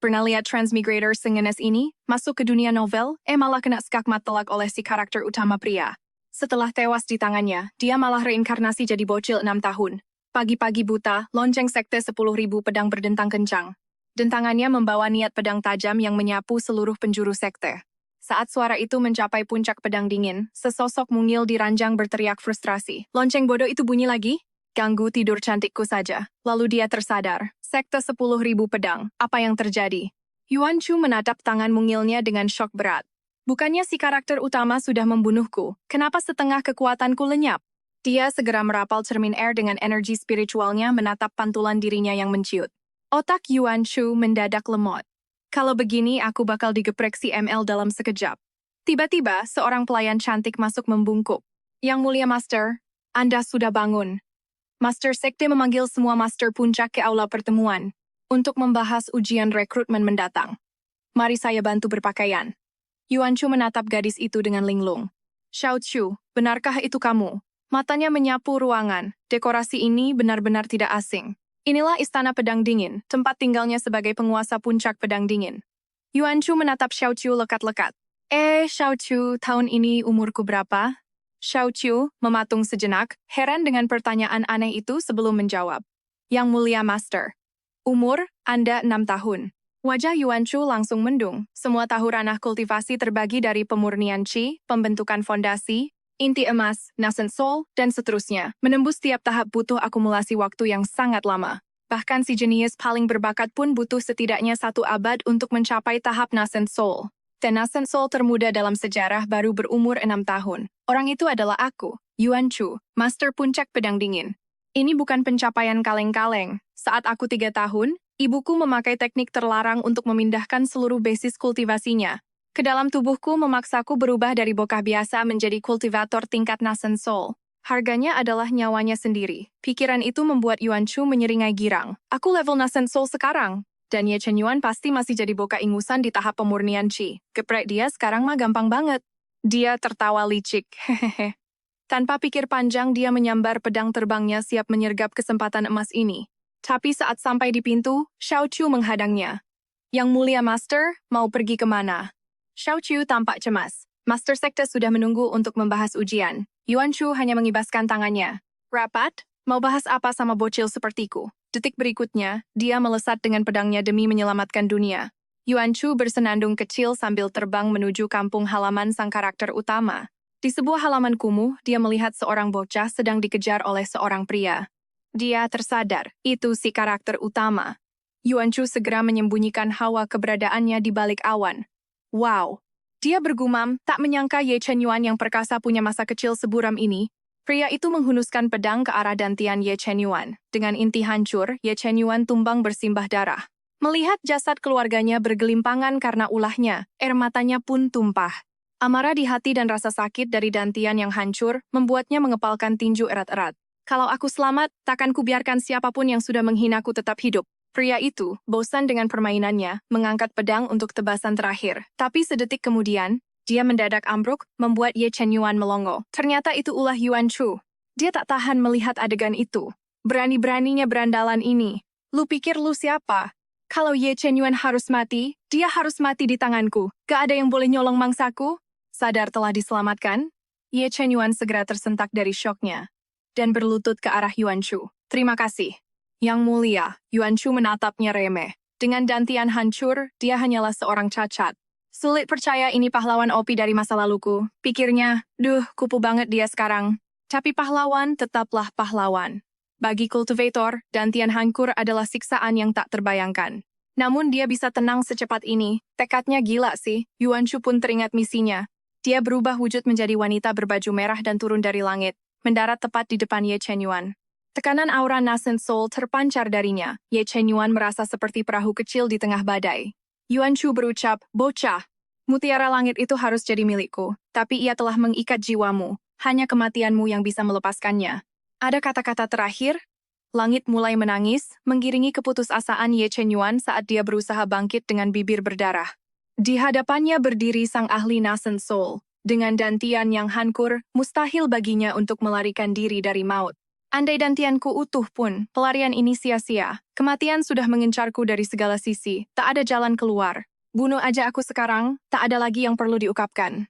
Pernah lihat transmigrator sengenes ini? Masuk ke dunia novel, malah kena skakmat telak oleh si karakter utama pria. Setelah tewas di tangannya, dia malah reinkarnasi jadi bocil 6 tahun. Pagi-pagi buta, lonceng sekte 10.000 pedang berdentang kencang. Dentangannya membawa niat pedang tajam yang menyapu seluruh penjuru sekte. Saat suara itu mencapai puncak pedang dingin, sesosok mungil di ranjang berteriak frustrasi. Lonceng bodoh itu bunyi lagi? Ganggu tidur cantikku saja. Lalu dia tersadar. Sekte 10.000 pedang. Apa yang terjadi? Yuan Chu menatap tangan mungilnya dengan syok berat. Bukannya si karakter utama sudah membunuhku, kenapa setengah kekuatanku lenyap? Dia segera merapal cermin air dengan energi spiritualnya menatap pantulan dirinya yang menciut. Otak Yuan Chu mendadak lemot. Kalau begini aku bakal digeprek si ML dalam sekejap. Tiba-tiba seorang pelayan cantik masuk membungkuk. Yang mulia Master, Anda sudah bangun. Master Sekte memanggil semua Master Puncak ke aula pertemuan untuk membahas ujian rekrutmen mendatang. Mari saya bantu berpakaian. Yuan Chu menatap gadis itu dengan linglung. Xiao Chu, benarkah itu kamu? Matanya menyapu ruangan. Dekorasi ini benar-benar tidak asing. Inilah Istana Pedang Dingin, tempat tinggalnya sebagai penguasa puncak pedang dingin. Yuan Chu menatap Xiao Chu lekat-lekat. Xiao Chu, tahun ini umurku berapa? Xiao Chu mematung sejenak, heran dengan pertanyaan aneh itu sebelum menjawab. Yang mulia Master. Umur, Anda 6 tahun. Wajah Yuan Chu langsung mendung. Semua tahu ranah kultivasi terbagi dari pemurnian Qi, pembentukan fondasi, inti emas, nascent soul, dan seterusnya. Menembus tiap tahap butuh akumulasi waktu yang sangat lama. Bahkan si jenius paling berbakat pun butuh setidaknya 1 abad untuk mencapai tahap nascent soul. Dan nascent soul termuda dalam sejarah baru berumur 6 tahun. Orang itu adalah aku, Yuan Chu, Master Puncak Pedang Dingin. Ini bukan pencapaian kaleng-kaleng. Saat aku 3 tahun, ibuku memakai teknik terlarang untuk memindahkan seluruh basis kultivasinya ke dalam tubuhku, memaksaku berubah dari bocah biasa menjadi kultivator tingkat nascent soul. Harganya adalah nyawanya sendiri. Pikiran itu membuat Yuan Chu menyeringai girang. Aku level nascent soul sekarang. Dan Ye Chen Yuan pasti masih jadi bocah ingusan di tahap pemurnian Qi. Geprek dia sekarang mah gampang banget. Dia tertawa licik. Hehehe. Tanpa pikir panjang dia menyambar pedang terbangnya siap menyergap kesempatan emas ini. Tapi saat sampai di pintu, Xiao Chu menghadangnya. Yang mulia Master, mau pergi kemana? Xiao Chu tampak cemas. Master Sekte sudah menunggu untuk membahas ujian. Yuan Chu hanya mengibaskan tangannya. Rapat? Mau bahas apa sama bocil sepertiku? Detik berikutnya, dia melesat dengan pedangnya demi menyelamatkan dunia. Yuan Chu bersenandung kecil sambil terbang menuju kampung halaman sang karakter utama. Di sebuah halaman kumuh, dia melihat seorang bocah sedang dikejar oleh seorang pria. Dia tersadar, itu si karakter utama. Yuan Chu segera menyembunyikan hawa keberadaannya di balik awan. Wow! Dia bergumam, tak menyangka Ye Chen Yuan yang perkasa punya masa kecil seburam ini. Pria itu menghunuskan pedang ke arah dantian Ye Chen Yuan. Dengan inti hancur, Ye Chen Yuan tumbang bersimbah darah. Melihat jasad keluarganya bergelimpangan karena ulahnya, air matanya pun tumpah. Amarah di hati dan rasa sakit dari dantian yang hancur membuatnya mengepalkan tinju erat-erat. Kalau aku selamat, takkan kubiarkan siapapun yang sudah menghinaku tetap hidup. Pria itu, bosan dengan permainannya, mengangkat pedang untuk tebasan terakhir. Tapi sedetik kemudian, dia mendadak ambruk, membuat Ye Chen Yuan melongo. Ternyata itu ulah Yuan Chu. Dia tak tahan melihat adegan itu. Berani-beraninya berandalan ini. Lu pikir lu siapa? Kalau Ye Chen Yuan harus mati, dia harus mati di tanganku. Gak ada yang boleh nyolong mangsaku? Sadar telah diselamatkan? Ye Chen Yuan segera tersentak dari syoknya dan berlutut ke arah Yuan Chu. Terima kasih. Yang mulia, Yuan Chu menatapnya remeh. Dengan dantian hancur, dia hanyalah seorang cacat. Sulit percaya ini pahlawan OP dari masa laluku. Pikirnya, kupu banget dia sekarang. Tapi pahlawan tetaplah pahlawan. Bagi kultivator, dantian hancur adalah siksaan yang tak terbayangkan. Namun dia bisa tenang secepat ini. Tekadnya gila sih. Yuan Chu pun teringat misinya. Dia berubah wujud menjadi wanita berbaju merah dan turun dari langit, mendarat tepat di depan Ye Chen Yuan. Tekanan aura nascent soul terpancar darinya. Ye Chen Yuan merasa seperti perahu kecil di tengah badai. Yuan Chu berucap, bocah, mutiara langit itu harus jadi milikku, tapi ia telah mengikat jiwamu. Hanya kematianmu yang bisa melepaskannya. Ada kata-kata terakhir? Langit mulai menangis, mengiringi keputusasaan Ye Chen Yuan saat dia berusaha bangkit dengan bibir berdarah. Di hadapannya berdiri sang ahli nascent soul. Dengan dantian yang hancur, mustahil baginya untuk melarikan diri dari maut. Andai dantianku utuh pun, pelarian ini sia-sia. Kematian sudah mengincarku dari segala sisi, tak ada jalan keluar. Bunuh aja aku sekarang, tak ada lagi yang perlu diungkapkan.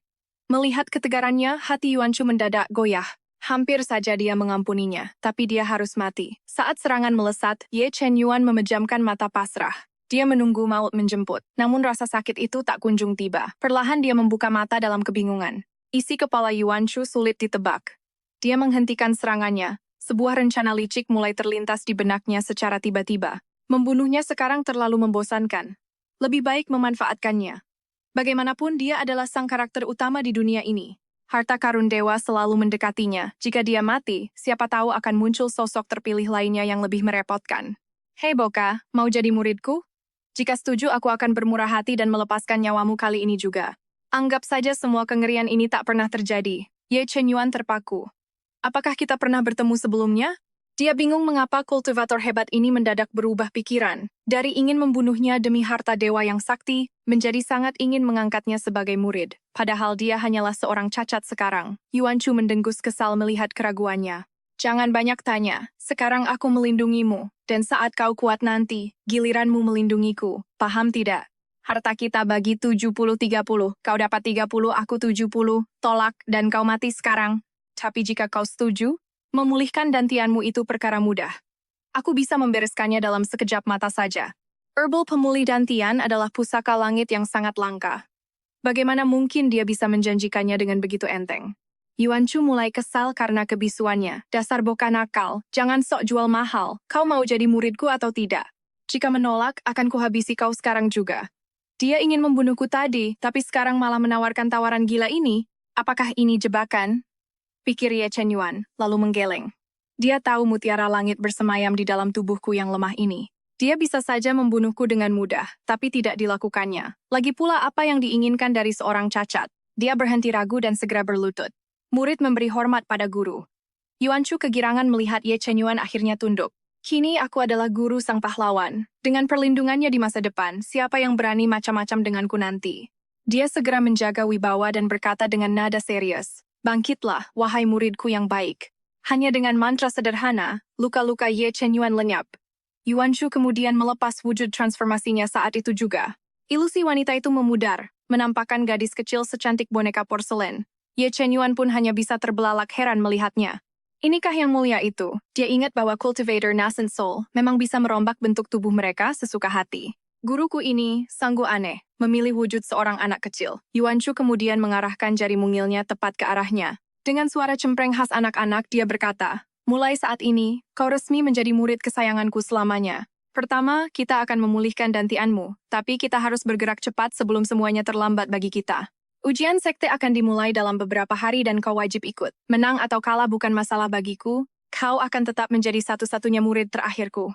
Melihat ketegarannya, hati Yuan Shu mendadak goyah. Hampir saja dia mengampuninya, tapi dia harus mati. Saat serangan melesat, Ye Chen Yuan memejamkan mata pasrah. Dia menunggu maut menjemput, namun rasa sakit itu tak kunjung tiba. Perlahan dia membuka mata dalam kebingungan. Isi kepala Yuan Shu sulit ditebak. Dia menghentikan serangannya. Sebuah rencana licik mulai terlintas di benaknya secara tiba-tiba. Membunuhnya sekarang terlalu membosankan. Lebih baik memanfaatkannya. Bagaimanapun dia adalah sang karakter utama di dunia ini. Harta karun dewa selalu mendekatinya. Jika dia mati, siapa tahu akan muncul sosok terpilih lainnya yang lebih merepotkan. Hei Boka, mau jadi muridku? Jika setuju aku akan bermurah hati dan melepaskan nyawamu kali ini juga. Anggap saja semua kengerian ini tak pernah terjadi. Ye Chen Yuan terpaku. Apakah kita pernah bertemu sebelumnya? Dia bingung mengapa kultivator hebat ini mendadak berubah pikiran. Dari ingin membunuhnya demi harta dewa yang sakti, menjadi sangat ingin mengangkatnya sebagai murid. Padahal dia hanyalah seorang cacat sekarang. Yuan Shu mendengus kesal melihat keraguannya. Jangan banyak tanya, sekarang aku melindungimu. Dan saat kau kuat nanti, giliranmu melindungiku. Paham tidak? Harta kita bagi 70-30. Kau dapat 30, aku 70. Tolak, dan kau mati sekarang. Tapi jika kau setuju, memulihkan dantianmu itu perkara mudah. Aku bisa membereskannya dalam sekejap mata saja. Herbal pemulih dantian adalah pusaka langit yang sangat langka. Bagaimana mungkin dia bisa menjanjikannya dengan begitu enteng? Yuan Shu mulai kesal karena kebisuannya. Dasar Boka nakal, jangan sok jual mahal. Kau mau jadi muridku atau tidak? Jika menolak, akan kuhabisi kau sekarang juga. Dia ingin membunuhku tadi, tapi sekarang malah menawarkan tawaran gila ini. Apakah ini jebakan? Pikir Ye Chen Yuan, lalu menggeleng. Dia tahu mutiara langit bersemayam di dalam tubuhku yang lemah ini. Dia bisa saja membunuhku dengan mudah, tapi tidak dilakukannya. Lagi pula apa yang diinginkan dari seorang cacat. Dia berhenti ragu dan segera berlutut. Murid memberi hormat pada guru. Yuan Shu kegirangan melihat Ye Chen Yuan akhirnya tunduk. Kini aku adalah guru sang pahlawan. Dengan perlindungannya di masa depan, siapa yang berani macam-macam denganku nanti? Dia segera menjaga wibawa dan berkata dengan nada serius. Bangkitlah, wahai muridku yang baik. Hanya dengan mantra sederhana, luka-luka Ye Chen Yuan lenyap. Yuan Shu kemudian melepas wujud transformasinya saat itu juga. Ilusi wanita itu memudar, menampakkan gadis kecil secantik boneka porselen. Ye Chen Yuan pun hanya bisa terbelalak heran melihatnya. Inikah yang mulia itu? Dia ingat bahwa cultivator Nascent Soul memang bisa merombak bentuk tubuh mereka sesuka hati. Guruku ini, sanggup aneh, memilih wujud seorang anak kecil. Yuan Shu kemudian mengarahkan jari mungilnya tepat ke arahnya. Dengan suara cempreng khas anak-anak, dia berkata, mulai saat ini, kau resmi menjadi murid kesayanganku selamanya. Pertama, kita akan memulihkan dantianmu, tapi kita harus bergerak cepat sebelum semuanya terlambat bagi kita. Ujian sekte akan dimulai dalam beberapa hari dan kau wajib ikut. Menang atau kalah bukan masalah bagiku, kau akan tetap menjadi satu-satunya murid terakhirku.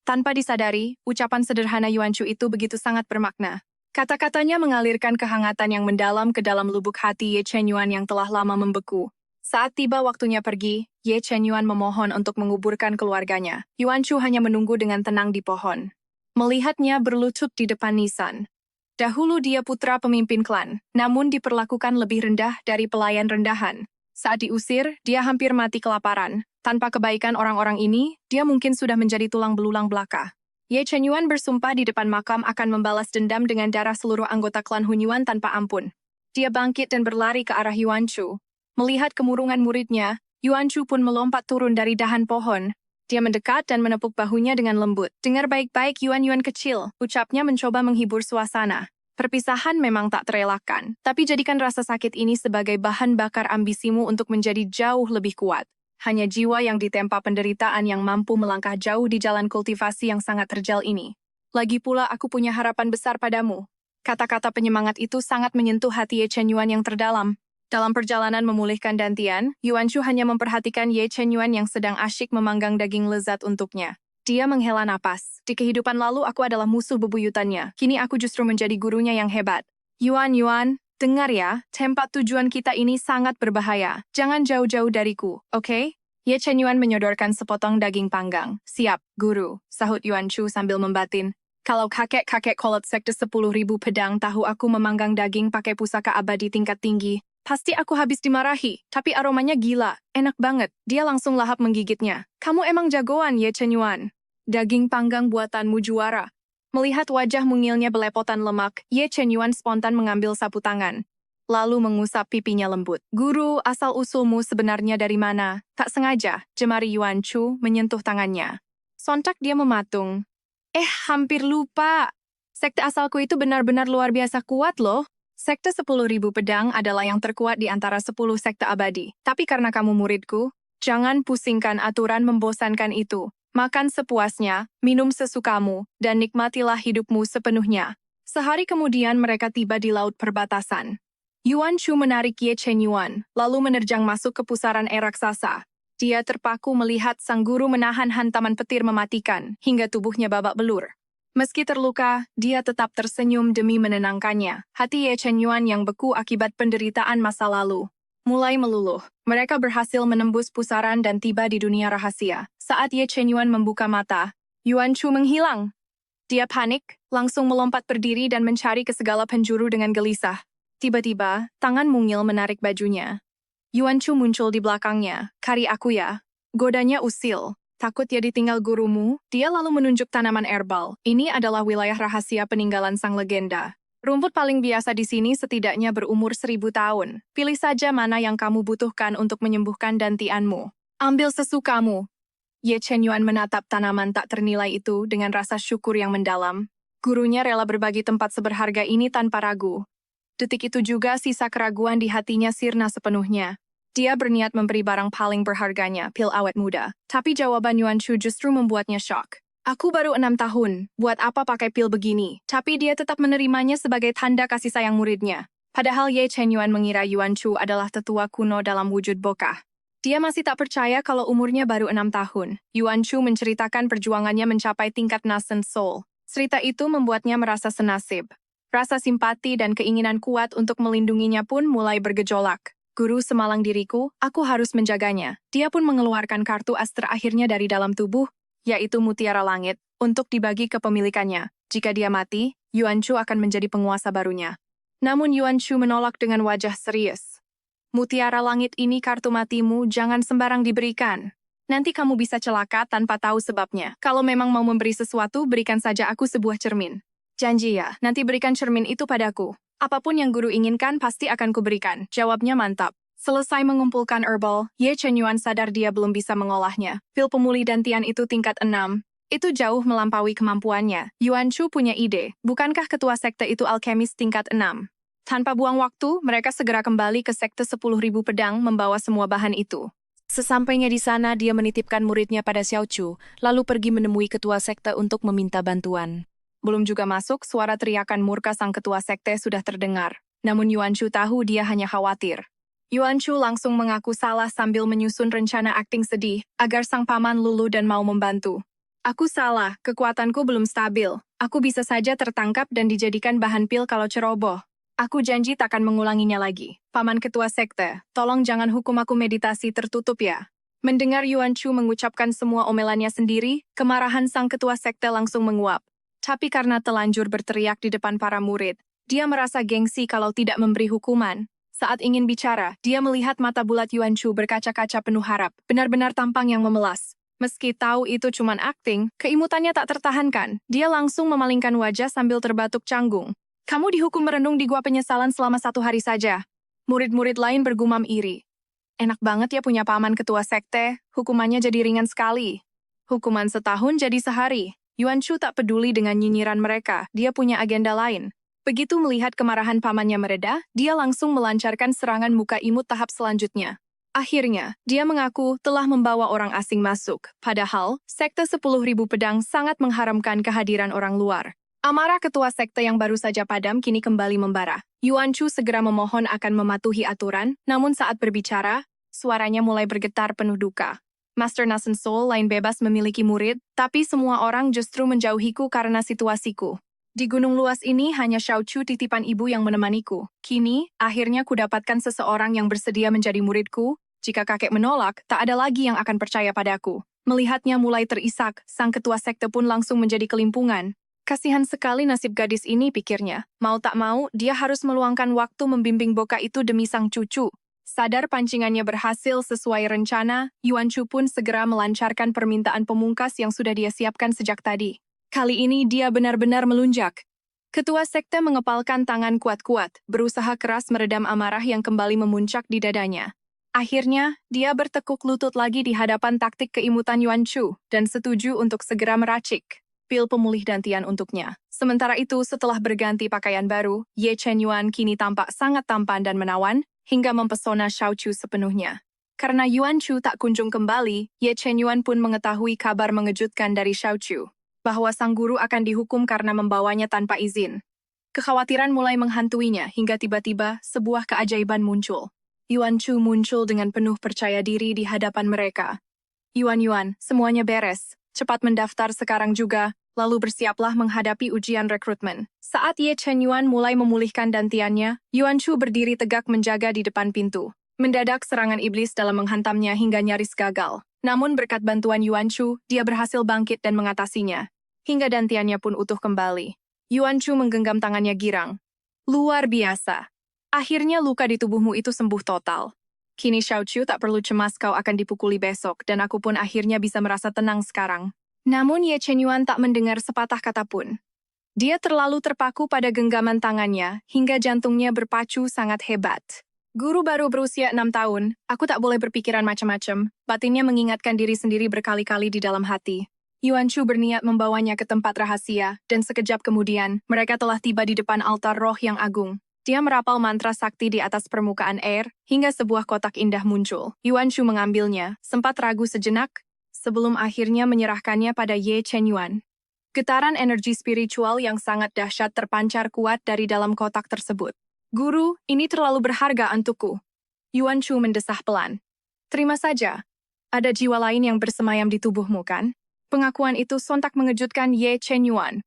Tanpa disadari, ucapan sederhana Yuan Shu itu begitu sangat bermakna. Kata-katanya mengalirkan kehangatan yang mendalam ke dalam lubuk hati Ye Chen Yuan yang telah lama membeku. Saat tiba waktunya pergi, Ye Chen Yuan memohon untuk menguburkan keluarganya. Yuan Shu hanya menunggu dengan tenang di pohon. Melihatnya berlutut di depan nisan. Dahulu dia putra pemimpin klan, namun diperlakukan lebih rendah dari pelayan rendahan. Saat diusir, dia hampir mati kelaparan. Tanpa kebaikan orang-orang ini, dia mungkin sudah menjadi tulang belulang belaka. Ye Chen Yuan bersumpah di depan makam akan membalas dendam dengan darah seluruh anggota klan Hun Yuan tanpa ampun. Dia bangkit dan berlari ke arah Yuan Shu. Melihat kemurungan muridnya, Yuan Shu pun melompat turun dari dahan pohon. Dia mendekat dan menepuk bahunya dengan lembut. Dengar baik-baik Yuan kecil, ucapnya mencoba menghibur suasana. Perpisahan memang tak terelakkan, tapi jadikan rasa sakit ini sebagai bahan bakar ambisimu untuk menjadi jauh lebih kuat. Hanya jiwa yang ditempa penderitaan yang mampu melangkah jauh di jalan kultivasi yang sangat terjal ini. Lagi pula aku punya harapan besar padamu. Kata-kata penyemangat itu sangat menyentuh hati Ye Chen Yuan yang terdalam. Dalam perjalanan memulihkan dantian, Yuan Shu hanya memperhatikan Ye Chen Yuan yang sedang asyik memanggang daging lezat untuknya. Dia menghela napas. Di kehidupan lalu aku adalah musuh bebuyutannya. Kini aku justru menjadi gurunya yang hebat. Yuan, dengar ya, tempat tujuan kita ini sangat berbahaya. Jangan jauh-jauh dariku, oke? Ye Chen Yuan menyodorkan sepotong daging panggang. Siap, guru, sahut Yuan Shu sambil membatin. Kalau kakek-kakek kolot sekte 10.000 pedang tahu aku memanggang daging pakai pusaka abadi tingkat tinggi, Pasti aku habis dimarahi, tapi aromanya gila, enak banget. Dia langsung lahap menggigitnya. Kamu emang jagoan, Ye Chen Yuan. Daging panggang buatanmu juara. Melihat wajah mungilnya belepotan lemak, Ye Chen Yuan spontan mengambil sapu tangan. Lalu mengusap pipinya lembut. Guru, asal-usulmu sebenarnya dari mana? Tak sengaja, jemari Yuan Chu menyentuh tangannya. Sontak dia mematung. Hampir lupa. Sekte asalku itu benar-benar luar biasa kuat loh. Sekte 10.000 pedang adalah yang terkuat di antara 10 sekte abadi. Tapi karena kamu muridku, jangan pusingkan aturan membosankan itu. Makan sepuasnya, minum sesukamu, dan nikmatilah hidupmu sepenuhnya. Sehari kemudian mereka tiba di laut perbatasan. Yuan Chu menarik Ye Chen Yuan, lalu menerjang masuk ke pusaran raksasa. Dia terpaku melihat sang guru menahan hantaman petir mematikan, hingga tubuhnya babak belur. Meski terluka, dia tetap tersenyum demi menenangkannya. Hati Ye Chen Yuan yang beku akibat penderitaan masa lalu mulai meluluh. Mereka berhasil menembus pusaran dan tiba di dunia rahasia. Saat Ye Chen Yuan membuka mata, Yuan Chu menghilang. Dia panik, langsung melompat berdiri dan mencari ke segala penjuru dengan gelisah. Tiba-tiba, tangan mungil menarik bajunya. Yuan Chu muncul di belakangnya. Kari aku ya. Godanya usil. Takut ya ditinggal gurumu, dia lalu menunjuk tanaman herbal. Ini adalah wilayah rahasia peninggalan sang legenda. Rumput paling biasa di sini setidaknya berumur 1000 tahun. Pilih saja mana yang kamu butuhkan untuk menyembuhkan dantianmu. Ambil sesukamu. Ye Chen Yuan menatap tanaman tak ternilai itu dengan rasa syukur yang mendalam. Gurunya rela berbagi tempat seberharga ini tanpa ragu. Detik itu juga sisa keraguan di hatinya sirna sepenuhnya. Dia berniat memberi barang paling berharganya, pil awet muda. Tapi jawaban Yuan Chu justru membuatnya syok. Aku baru 6 tahun, buat apa pakai pil begini? Tapi dia tetap menerimanya sebagai tanda kasih sayang muridnya. Padahal Ye Chen Yuan mengira Yuan Chu adalah tetua kuno dalam wujud bokah. Dia masih tak percaya kalau umurnya baru 6 tahun. Yuan Chu menceritakan perjuangannya mencapai tingkat Nascent Soul. Cerita itu membuatnya merasa senasib. Rasa simpati dan keinginan kuat untuk melindunginya pun mulai bergejolak. Guru semalang diriku, aku harus menjaganya. Dia pun mengeluarkan kartu as terakhirnya dari dalam tubuh, yaitu Mutiara Langit, untuk dibagi kepemilikannya. Jika dia mati, Yuan Chu akan menjadi penguasa barunya. Namun Yuan Chu menolak dengan wajah serius. Mutiara Langit ini kartu matimu, jangan sembarang diberikan. Nanti kamu bisa celaka tanpa tahu sebabnya. Kalau memang mau memberi sesuatu, berikan saja aku sebuah cermin. Janji ya, nanti berikan cermin itu padaku. Apapun yang guru inginkan pasti akan kuberikan. Jawabnya mantap. Selesai mengumpulkan herbal, Ye Chen Yuan sadar dia belum bisa mengolahnya. Pil pemulih dantian itu tingkat 6. Itu jauh melampaui kemampuannya. Yuan Chu punya ide. Bukankah ketua sekte itu alkemis tingkat 6? Tanpa buang waktu, mereka segera kembali ke sekte 10.000 pedang membawa semua bahan itu. Sesampainya di sana, dia menitipkan muridnya pada Xiao Chu, lalu pergi menemui ketua sekte untuk meminta bantuan. Belum juga masuk, suara teriakan murka sang ketua sekte sudah terdengar. Namun Yuan Chu tahu dia hanya khawatir. Yuan Chu langsung mengaku salah sambil menyusun rencana akting sedih, agar sang paman luluh dan mau membantu. Aku salah, kekuatanku belum stabil. Aku bisa saja tertangkap dan dijadikan bahan pil kalau ceroboh. Aku janji takkan mengulanginya lagi. Paman ketua sekte, tolong jangan hukum aku meditasi tertutup ya. Mendengar Yuan Chu mengucapkan semua omelannya sendiri, kemarahan sang ketua sekte langsung menguap. Tapi karena telanjur berteriak di depan para murid, dia merasa gengsi kalau tidak memberi hukuman. Saat ingin bicara, dia melihat mata bulat Yuan Chu berkaca-kaca penuh harap, benar-benar tampang yang memelas. Meski tahu itu cuman akting, keimutannya tak tertahankan. Dia langsung memalingkan wajah sambil terbatuk canggung. Kamu dihukum merenung di gua penyesalan selama 1 hari saja. Murid-murid lain bergumam iri. Enak banget ya punya paman ketua sekte, hukumannya jadi ringan sekali. Hukuman setahun jadi sehari. Yuan Chu tak peduli dengan nyinyiran mereka, dia punya agenda lain. Begitu melihat kemarahan pamannya mereda, dia langsung melancarkan serangan muka imut tahap selanjutnya. Akhirnya, dia mengaku telah membawa orang asing masuk, padahal sekte 10.000 pedang sangat mengharamkan kehadiran orang luar. Amarah ketua sekte yang baru saja padam kini kembali membara. Yuan Chu segera memohon akan mematuhi aturan, namun saat berbicara, suaranya mulai bergetar penuh duka. Master Nascent Soul lain bebas memiliki murid, tapi semua orang justru menjauhiku karena situasiku. Di gunung luas ini hanya Xiao Chu titipan ibu yang menemaniku. Kini, akhirnya kudapatkan seseorang yang bersedia menjadi muridku. Jika kakek menolak, tak ada lagi yang akan percaya padaku. Melihatnya mulai terisak, sang ketua sekte pun langsung menjadi kelimpungan. Kasihan sekali nasib gadis ini, pikirnya. Mau tak mau, dia harus meluangkan waktu membimbing Boka itu demi sang cucu. Sadar pancingannya berhasil sesuai rencana, Yuan Shu pun segera melancarkan permintaan pemungkas yang sudah dia siapkan sejak tadi. Kali ini dia benar-benar melunjak. Ketua sekte mengepalkan tangan kuat-kuat, berusaha keras meredam amarah yang kembali memuncak di dadanya. Akhirnya, dia bertekuk lutut lagi di hadapan taktik keimutan Yuan Shu dan setuju untuk segera meracik pil pemulih dantian untuknya. Sementara itu, setelah berganti pakaian baru, Ye Chen Yuan kini tampak sangat tampan dan menawan, hingga mempesona Xiao Chu sepenuhnya. Karena Yuan Shu tak kunjung kembali, Ye Chen Yuan pun mengetahui kabar mengejutkan dari Xiao Chu, bahwa sang guru akan dihukum karena membawanya tanpa izin. Kekhawatiran mulai menghantuinya hingga tiba-tiba sebuah keajaiban muncul. Yuan Shu muncul dengan penuh percaya diri di hadapan mereka. Yuan, semuanya beres. Cepat mendaftar sekarang juga, lalu bersiaplah menghadapi ujian rekrutmen. Saat Ye Chen Yuan mulai memulihkan dantiannya, Yuan Shu berdiri tegak menjaga di depan pintu. Mendadak serangan iblis dalam menghantamnya hingga nyaris gagal. Namun berkat bantuan Yuan Shu, dia berhasil bangkit dan mengatasinya. Hingga dantiannya pun utuh kembali. Yuan Shu menggenggam tangannya girang. Luar biasa. Akhirnya luka di tubuhmu itu sembuh total. Kini Xiao Chu tak perlu cemas kau akan dipukuli besok dan aku pun akhirnya bisa merasa tenang sekarang. Namun Ye Chen Yuan tak mendengar sepatah kata pun. Dia terlalu terpaku pada genggaman tangannya hingga jantungnya berpacu sangat hebat. Guru baru berusia 6 tahun, aku tak boleh berpikiran macam-macam, batinnya mengingatkan diri sendiri berkali-kali di dalam hati. Yuan Shu berniat membawanya ke tempat rahasia, dan sekejap kemudian, mereka telah tiba di depan altar roh yang agung. Dia merapal mantra sakti di atas permukaan air, hingga sebuah kotak indah muncul. Yuan Shu mengambilnya, sempat ragu sejenak, sebelum akhirnya menyerahkannya pada Ye Chen Yuan. Getaran energi spiritual yang sangat dahsyat terpancar kuat dari dalam kotak tersebut. Guru, ini terlalu berharga untukku. Yuan Shu mendesah pelan. Terima saja. Ada jiwa lain yang bersemayam di tubuhmu, kan? Pengakuan itu sontak mengejutkan Ye Chen Yuan.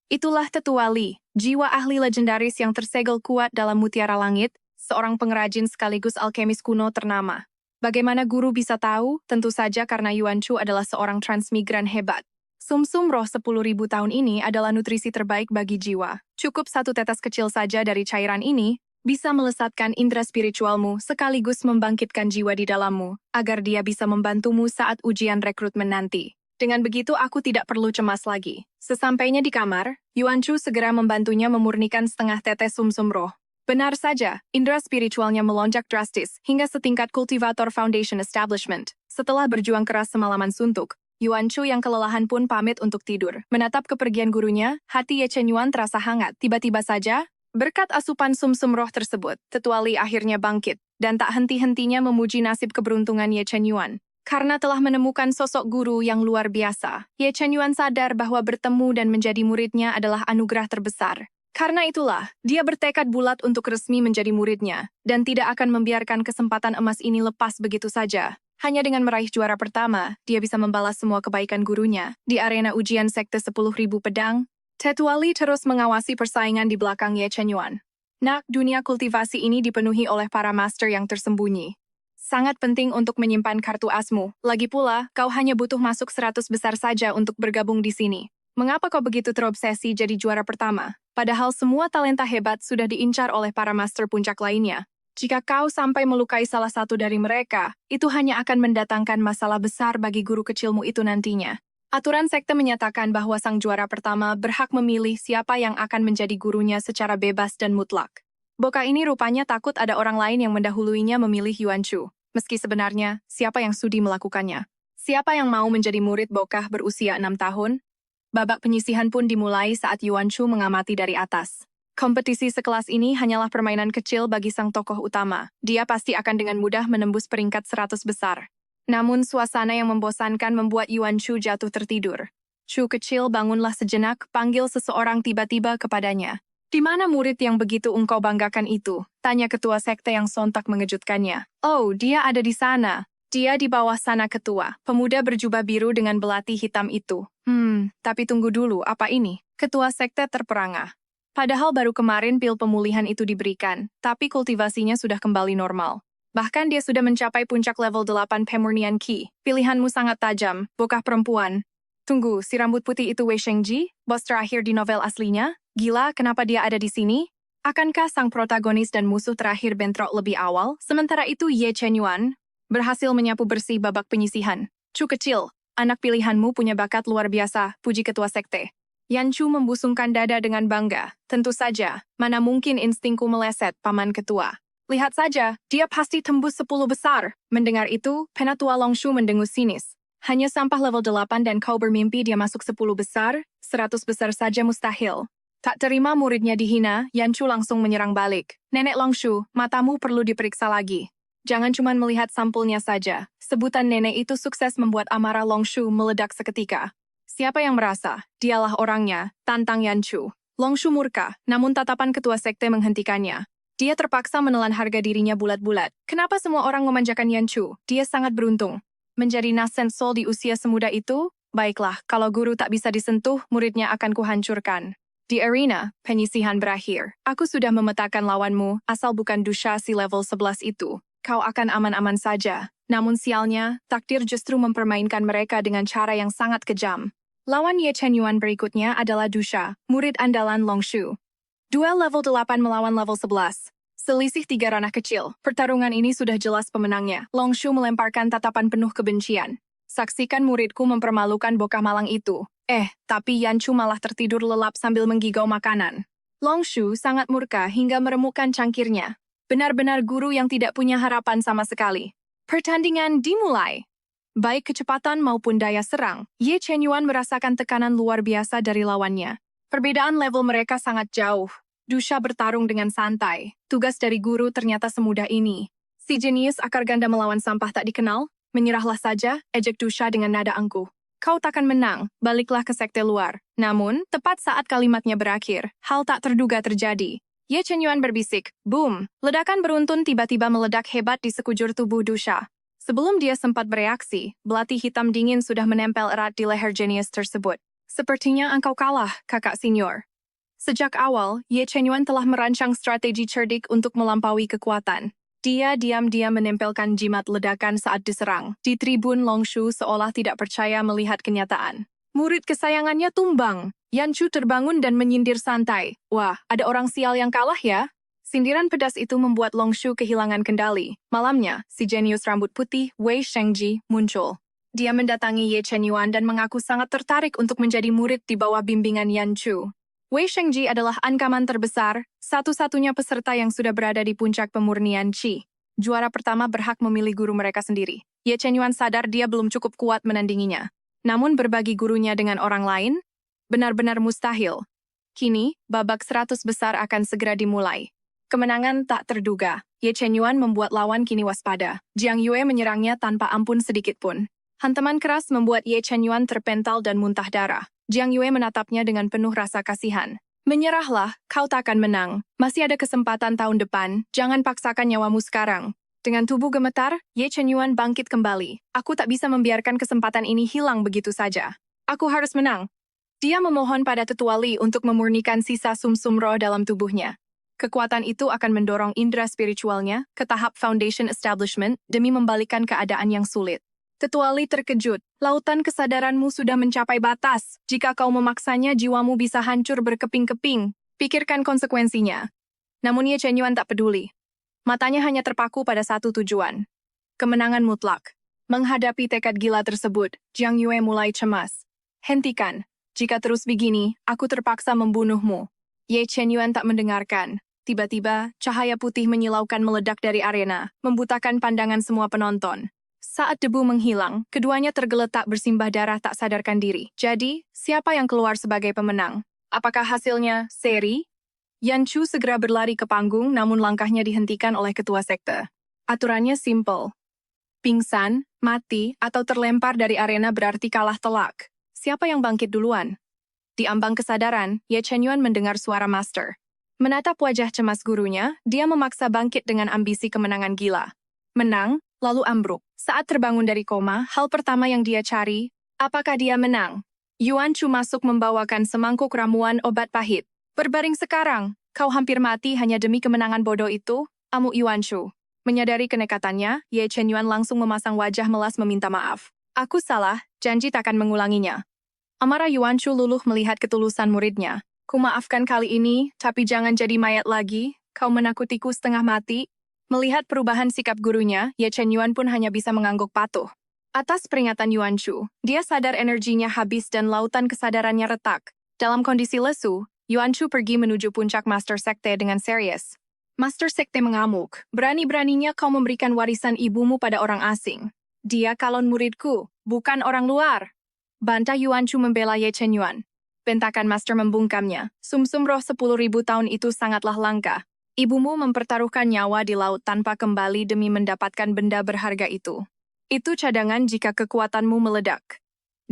Itulah Tetua Li, jiwa ahli legendaris yang tersegel kuat dalam mutiara langit, seorang pengrajin sekaligus alkemis kuno ternama. Bagaimana guru bisa tahu? Tentu saja karena Yuan Shu adalah seorang transmigran hebat. Sumsum roh 10.000 tahun ini adalah nutrisi terbaik bagi jiwa. Cukup satu tetes kecil saja dari cairan ini, bisa melesatkan indera spiritualmu sekaligus membangkitkan jiwa di dalammu, agar dia bisa membantumu saat ujian rekrutmen nanti. Dengan begitu aku tidak perlu cemas lagi. Sesampainya di kamar, Yuan Shu segera membantunya memurnikan setengah tetes sumsum roh. Benar saja, indera spiritualnya melonjak drastis hingga setingkat kultivator foundation establishment. Setelah berjuang keras semalaman suntuk, Yuan Shu yang kelelahan pun pamit untuk tidur. Menatap kepergian gurunya, hati Ye Chen Yuan terasa hangat. Tiba-tiba saja, berkat asupan sumsum roh tersebut, Tetua Li akhirnya bangkit, dan tak henti-hentinya memuji nasib keberuntungan Ye Chen Yuan. Karena telah menemukan sosok guru yang luar biasa, Ye Chen Yuan sadar bahwa bertemu dan menjadi muridnya adalah anugerah terbesar. Karena itulah, dia bertekad bulat untuk resmi menjadi muridnya, dan tidak akan membiarkan kesempatan emas ini lepas begitu saja. Hanya dengan meraih juara pertama, dia bisa membalas semua kebaikan gurunya. Di arena ujian sekte 10.000 pedang, Tetua Li terus mengawasi persaingan di belakang Ye Chen Yuan. Nak, dunia kultivasi ini dipenuhi oleh para master yang tersembunyi. Sangat penting untuk menyimpan kartu asmu. Lagi pula, kau hanya butuh masuk 100 besar saja untuk bergabung di sini. Mengapa kau begitu terobsesi jadi juara pertama? Padahal semua talenta hebat sudah diincar oleh para master puncak lainnya. Jika kau sampai melukai salah satu dari mereka, itu hanya akan mendatangkan masalah besar bagi guru kecilmu itu nantinya. Aturan sekte menyatakan bahwa sang juara pertama berhak memilih siapa yang akan menjadi gurunya secara bebas dan mutlak. Boka ini rupanya takut ada orang lain yang mendahuluinya memilih Yuan Shu. Meski sebenarnya, siapa yang sudi melakukannya? Siapa yang mau menjadi murid Bokah berusia 6 tahun? Babak penyisihan pun dimulai saat Yuan Shu mengamati dari atas. Kompetisi sekelas ini hanyalah permainan kecil bagi sang tokoh utama. Dia pasti akan dengan mudah menembus peringkat 100 besar. Namun suasana yang membosankan membuat Yuan Shu jatuh tertidur. Shu kecil, bangunlah sejenak, panggil seseorang tiba-tiba kepadanya. Di mana murid yang begitu engkau banggakan itu? Tanya ketua sekte yang sontak mengejutkannya. Oh, dia ada di sana. Dia di bawah sana ketua. Pemuda berjubah biru dengan belati hitam itu. Tapi tunggu dulu, apa ini? Ketua sekte terperangah. Padahal baru kemarin pil pemulihan itu diberikan, tapi kultivasinya sudah kembali normal. Bahkan dia sudah mencapai puncak level 8 Pemurnian Ki. Pilihanmu sangat tajam, Bokah perempuan. Tunggu, si rambut putih itu Wei Shengji, bos terakhir di novel aslinya? Gila, kenapa dia ada di sini? Akankah sang protagonis dan musuh terakhir bentrok lebih awal? Sementara itu Ye Chenyuan berhasil menyapu bersih babak penyisihan. Chu kecil, anak pilihanmu punya bakat luar biasa, puji ketua sekte. Yan Chu membusungkan dada dengan bangga. Tentu saja, mana mungkin instingku meleset, paman ketua. Lihat saja, dia pasti tembus 10 besar. Mendengar itu, Penatua Longshu mendengus sinis. Hanya sampah level 8 dan kau bermimpi dia masuk 10 besar, 100 besar saja mustahil. Tak terima muridnya dihina, Yan Chu langsung menyerang balik. Nenek Longshu, matamu perlu diperiksa lagi. Jangan cuma melihat sampulnya saja. Sebutan nenek itu sukses membuat amarah Longshu meledak seketika. Siapa yang merasa? Dialah orangnya, tantang Yan Chu. Longshu murka, namun tatapan ketua sekte menghentikannya. Dia terpaksa menelan harga dirinya bulat-bulat. Kenapa semua orang memanjakan Yan Chu? Dia sangat beruntung. Menjadi Nasen Sol di usia semuda itu? Baiklah, kalau guru tak bisa disentuh, muridnya akan kuhancurkan. Di arena, penyisihan berakhir. Aku sudah memetakan lawanmu, asal bukan Dusha si level 11 itu. Kau akan aman-aman saja. Namun sialnya, takdir justru mempermainkan mereka dengan cara yang sangat kejam. Lawan Ye Chenyuan berikutnya adalah Dusha, murid andalan Longshu. Duel level 8 melawan level 11. Selisih 3 ranah kecil. Pertarungan ini sudah jelas pemenangnya. Longshu melemparkan tatapan penuh kebencian. Saksikan muridku mempermalukan bocah malang itu. Tapi Yan Chu malah tertidur lelap sambil menggigau makanan. Longshu sangat murka hingga meremukkan cangkirnya. Benar-benar guru yang tidak punya harapan sama sekali. Pertandingan dimulai. Baik kecepatan maupun daya serang, Ye Chenyuan merasakan tekanan luar biasa dari lawannya. Perbedaan level mereka sangat jauh. Dusha bertarung dengan santai. Tugas dari guru ternyata semudah ini. Si jenius akar ganda melawan sampah tak dikenal? Menyerahlah saja, ejek Dusha dengan nada angkuh. Kau takkan menang, baliklah ke sekte luar. Namun, tepat saat kalimatnya berakhir, hal tak terduga terjadi. Ye Chenyuan berbisik, boom. Ledakan beruntun tiba-tiba meledak hebat di sekujur tubuh Dusha. Sebelum dia sempat bereaksi, belati hitam dingin sudah menempel erat di leher jenius tersebut. Sepertinya engkau kalah, kakak senior. Sejak awal, Ye Chenyuan telah merancang strategi cerdik untuk melampaui kekuatan. Dia diam-diam menempelkan jimat ledakan saat diserang. Di tribun Longshu seolah tidak percaya melihat kenyataan. Murid kesayangannya tumbang. Yan Chu terbangun dan menyindir santai. Wah, ada orang sial yang kalah ya? Sindiran pedas itu membuat Longshu kehilangan kendali. Malamnya, si jenius rambut putih, Wei Shengji, muncul. Dia mendatangi Ye Chenyuan dan mengaku sangat tertarik untuk menjadi murid di bawah bimbingan Yan Chu. Wei Shengji adalah ancaman terbesar, satu-satunya peserta yang sudah berada di puncak pemurnian Qi. Juara pertama berhak memilih guru mereka sendiri. Ye Chenyuan sadar dia belum cukup kuat menandinginya. Namun berbagi gurunya dengan orang lain, benar-benar mustahil. Kini, babak 100 besar akan segera dimulai. Kemenangan tak terduga. Ye Chenyuan membuat lawan kini waspada. Jiang Yue menyerangnya tanpa ampun sedikitpun. Hantaman keras membuat Ye Chenyuan terpental dan muntah darah. Jiang Yue menatapnya dengan penuh rasa kasihan. Menyerahlah, kau takkan menang. Masih ada kesempatan tahun depan, jangan paksakan nyawamu sekarang. Dengan tubuh gemetar, Ye Chenyuan bangkit kembali. Aku tak bisa membiarkan kesempatan ini hilang begitu saja. Aku harus menang. Dia memohon pada Tetua Li untuk memurnikan sisa sumsum roh dalam tubuhnya. Kekuatan itu akan mendorong indera spiritualnya ke tahap foundation establishment demi membalikkan keadaan yang sulit. Tetua Li terkejut. Lautan kesadaranmu sudah mencapai batas. Jika kau memaksanya, jiwamu bisa hancur berkeping-keping. Pikirkan konsekuensinya. Namun Ye Chenyuan tak peduli. Matanya hanya terpaku pada satu tujuan. Kemenangan mutlak. Menghadapi tekad gila tersebut, Jiang Yue mulai cemas. Hentikan. Jika terus begini, aku terpaksa membunuhmu. Ye Chenyuan tak mendengarkan. Tiba-tiba, cahaya putih menyilaukan meledak dari arena, membutakan pandangan semua penonton. Saat debu menghilang, keduanya tergeletak bersimbah darah tak sadarkan diri. Jadi, siapa yang keluar sebagai pemenang? Apakah hasilnya seri? Yan Chu segera berlari ke panggung namun langkahnya dihentikan oleh ketua sekte. Aturannya simple. Pingsan, mati, atau terlempar dari arena berarti kalah telak. Siapa yang bangkit duluan? Di ambang kesadaran, Ye Chenyuan mendengar suara master. Menatap wajah cemas gurunya, dia memaksa bangkit dengan ambisi kemenangan gila. Menang, lalu ambruk. Saat terbangun dari koma, hal pertama yang dia cari, apakah dia menang? Yuan Chu masuk membawakan semangkuk ramuan obat pahit. Berbaring sekarang, kau hampir mati hanya demi kemenangan bodoh itu, amuk Yuan Chu. Menyadari kenekatannya, Ye Chenyuan langsung memasang wajah melas meminta maaf. Aku salah, janji takkan mengulanginya. Amarah Yuanshu luluh melihat ketulusan muridnya. Kumaafkan kali ini, tapi jangan jadi mayat lagi. Kau menakutiku setengah mati. Melihat perubahan sikap gurunya, Ye Chen Yuan pun hanya bisa mengangguk patuh. Atas peringatan Yuanshu, dia sadar energinya habis dan lautan kesadarannya retak. Dalam kondisi lesu, Yuanshu pergi menuju puncak Master Sekte dengan serius. Master Sekte mengamuk, berani-beraninya kau memberikan warisan ibumu pada orang asing. Dia calon muridku, bukan orang luar. Bantah Yuanshu membela Ye Chen Yuan. Bentakan Master membungkamnya, sumsum roh 10.000 tahun itu sangatlah langka. Ibumu mempertaruhkan nyawa di laut tanpa kembali demi mendapatkan benda berharga itu. Itu cadangan jika kekuatanmu meledak.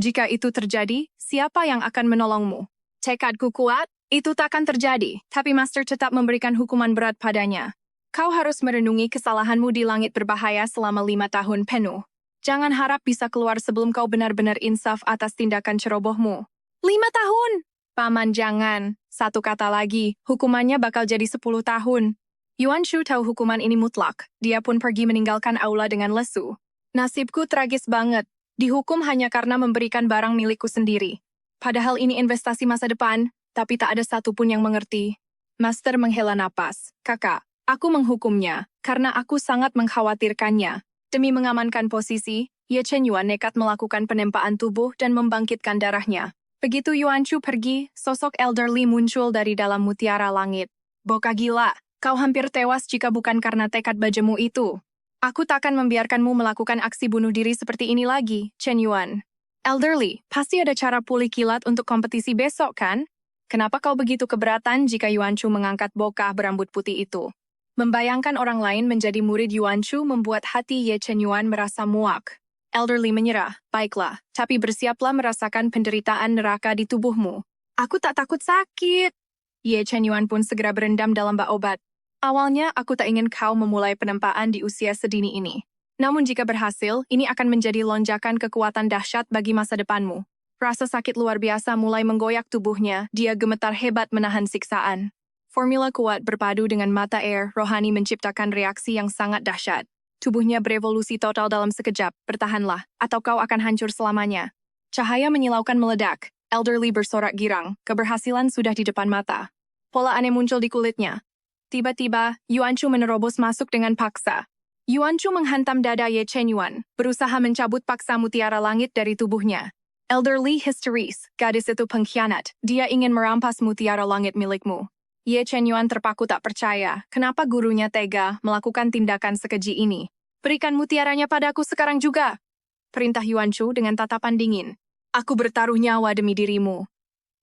Jika itu terjadi, siapa yang akan menolongmu? Tekadku kuat, itu takkan terjadi, tapi Master tetap memberikan hukuman berat padanya. Kau harus merenungi kesalahanmu di langit berbahaya selama 5 tahun penuh. Jangan harap bisa keluar sebelum kau benar-benar insaf atas tindakan cerobohmu. 5 tahun! Paman jangan. Satu kata lagi, hukumannya bakal jadi 10 tahun. Yuanshu tahu hukuman ini mutlak. Dia pun pergi meninggalkan aula dengan lesu. Nasibku tragis banget. Dihukum hanya karena memberikan barang milikku sendiri. Padahal ini investasi masa depan, tapi tak ada satupun yang mengerti. Master menghela napas. Kakak, aku menghukumnya karena aku sangat mengkhawatirkannya. Demi mengamankan posisi, Ye Chen Yuan nekat melakukan penempaan tubuh dan membangkitkan darahnya. Begitu Yuanshu pergi, sosok elderly muncul dari dalam mutiara langit. Boka gila, kau hampir tewas jika bukan karena tekad bajamu itu. Aku takkan membiarkanmu melakukan aksi bunuh diri seperti ini lagi, Chen Yuan. Elderly, pasti ada cara pulih kilat untuk kompetisi besok kan? Kenapa kau begitu keberatan jika Yuanshu mengangkat bokah berambut putih itu? Membayangkan orang lain menjadi murid Yuanshu membuat hati Ye Chen Yuan merasa muak. Elderly menyerah, baiklah, tapi bersiaplah merasakan penderitaan neraka di tubuhmu. Aku tak takut sakit. Ye Chen Yuan pun segera berendam dalam bak obat. Awalnya aku tak ingin kau memulai penempaan di usia sedini ini. Namun jika berhasil, ini akan menjadi lonjakan kekuatan dahsyat bagi masa depanmu. Rasa sakit luar biasa mulai menggoyak tubuhnya, dia gemetar hebat menahan siksaan. Formula kuat berpadu dengan mata air rohani menciptakan reaksi yang sangat dahsyat. Tubuhnya berevolusi total dalam sekejap, bertahanlah, atau kau akan hancur selamanya. Cahaya menyilaukan meledak, elderly bersorak girang, keberhasilan sudah di depan mata. Pola aneh muncul di kulitnya. Tiba-tiba, Yuanshu menerobos masuk dengan paksa. Yuanshu menghantam dada Ye Chen Yuan, berusaha mencabut paksa mutiara langit dari tubuhnya. Elderly histeris, gadis itu pengkhianat, dia ingin merampas mutiara langit milikmu. Ye Chen Yuan terpaku tak percaya, kenapa gurunya tega melakukan tindakan sekeji ini. Berikan mutiaranya padaku sekarang juga. Perintah Yuanshu dengan tatapan dingin. Aku bertaruh nyawa demi dirimu.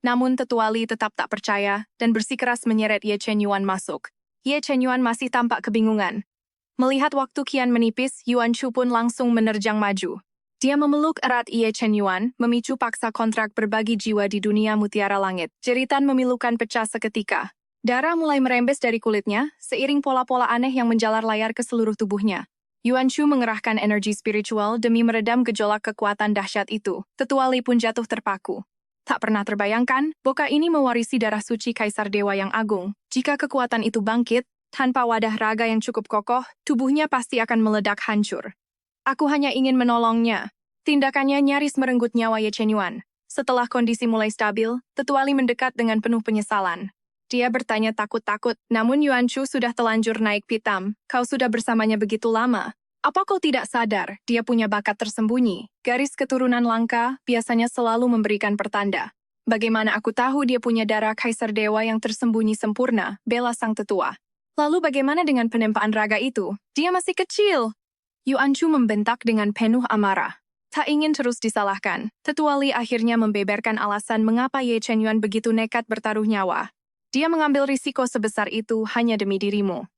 Namun Tetua Li tetap tak percaya dan bersikeras menyeret Ye Chen Yuan masuk. Ye Chen Yuan masih tampak kebingungan. Melihat waktu kian menipis, Yuanshu pun langsung menerjang maju. Dia memeluk erat Ye Chen Yuan, memicu paksa kontrak berbagi jiwa di dunia mutiara langit. Jeritan memilukan pecah seketika. Darah mulai merembes dari kulitnya, seiring pola-pola aneh yang menjalar layar ke seluruh tubuhnya. Yuanshu mengerahkan energi spiritual demi meredam gejolak kekuatan dahsyat itu. Tetua Li pun jatuh terpaku. Tak pernah terbayangkan, boka ini mewarisi darah suci Kaisar Dewa yang agung. Jika kekuatan itu bangkit, tanpa wadah raga yang cukup kokoh, tubuhnya pasti akan meledak hancur. Aku hanya ingin menolongnya. Tindakannya nyaris merenggut nyawa Ye Chen Yuan. Setelah kondisi mulai stabil, Tetua Li mendekat dengan penuh penyesalan. Dia bertanya takut-takut, namun Yuanshu sudah telanjur naik pitam. Kau sudah bersamanya begitu lama. Apa kau tidak sadar, dia punya bakat tersembunyi? Garis keturunan langka biasanya selalu memberikan pertanda. Bagaimana aku tahu dia punya darah Kaisar Dewa yang tersembunyi sempurna, bela sang tetua. Lalu bagaimana dengan penempaan raga itu? Dia masih kecil. Yuanshu membentak dengan penuh amarah. Tak ingin terus disalahkan, Tetua Li akhirnya membeberkan alasan mengapa Ye Chen Yuan begitu nekat bertaruh nyawa. Dia mengambil risiko sebesar itu hanya demi dirimu.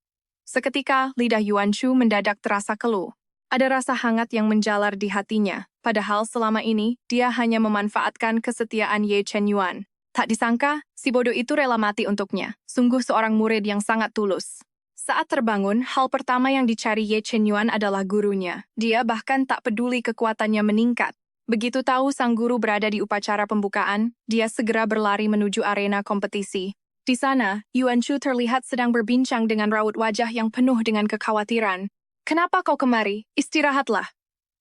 Seketika, lidah Yuanshu mendadak terasa keluh. Ada rasa hangat yang menjalar di hatinya, padahal selama ini dia hanya memanfaatkan kesetiaan Ye Chen Yuan. Tak disangka, si bodoh itu rela mati untuknya. Sungguh seorang murid yang sangat tulus. Saat terbangun, hal pertama yang dicari Ye Chen Yuan adalah gurunya. Dia bahkan tak peduli kekuatannya meningkat. Begitu tahu sang guru berada di upacara pembukaan, dia segera berlari menuju arena kompetisi. Di sana, Yuanshu terlihat sedang berbincang dengan raut wajah yang penuh dengan kekhawatiran. Kenapa kau kemari? Istirahatlah.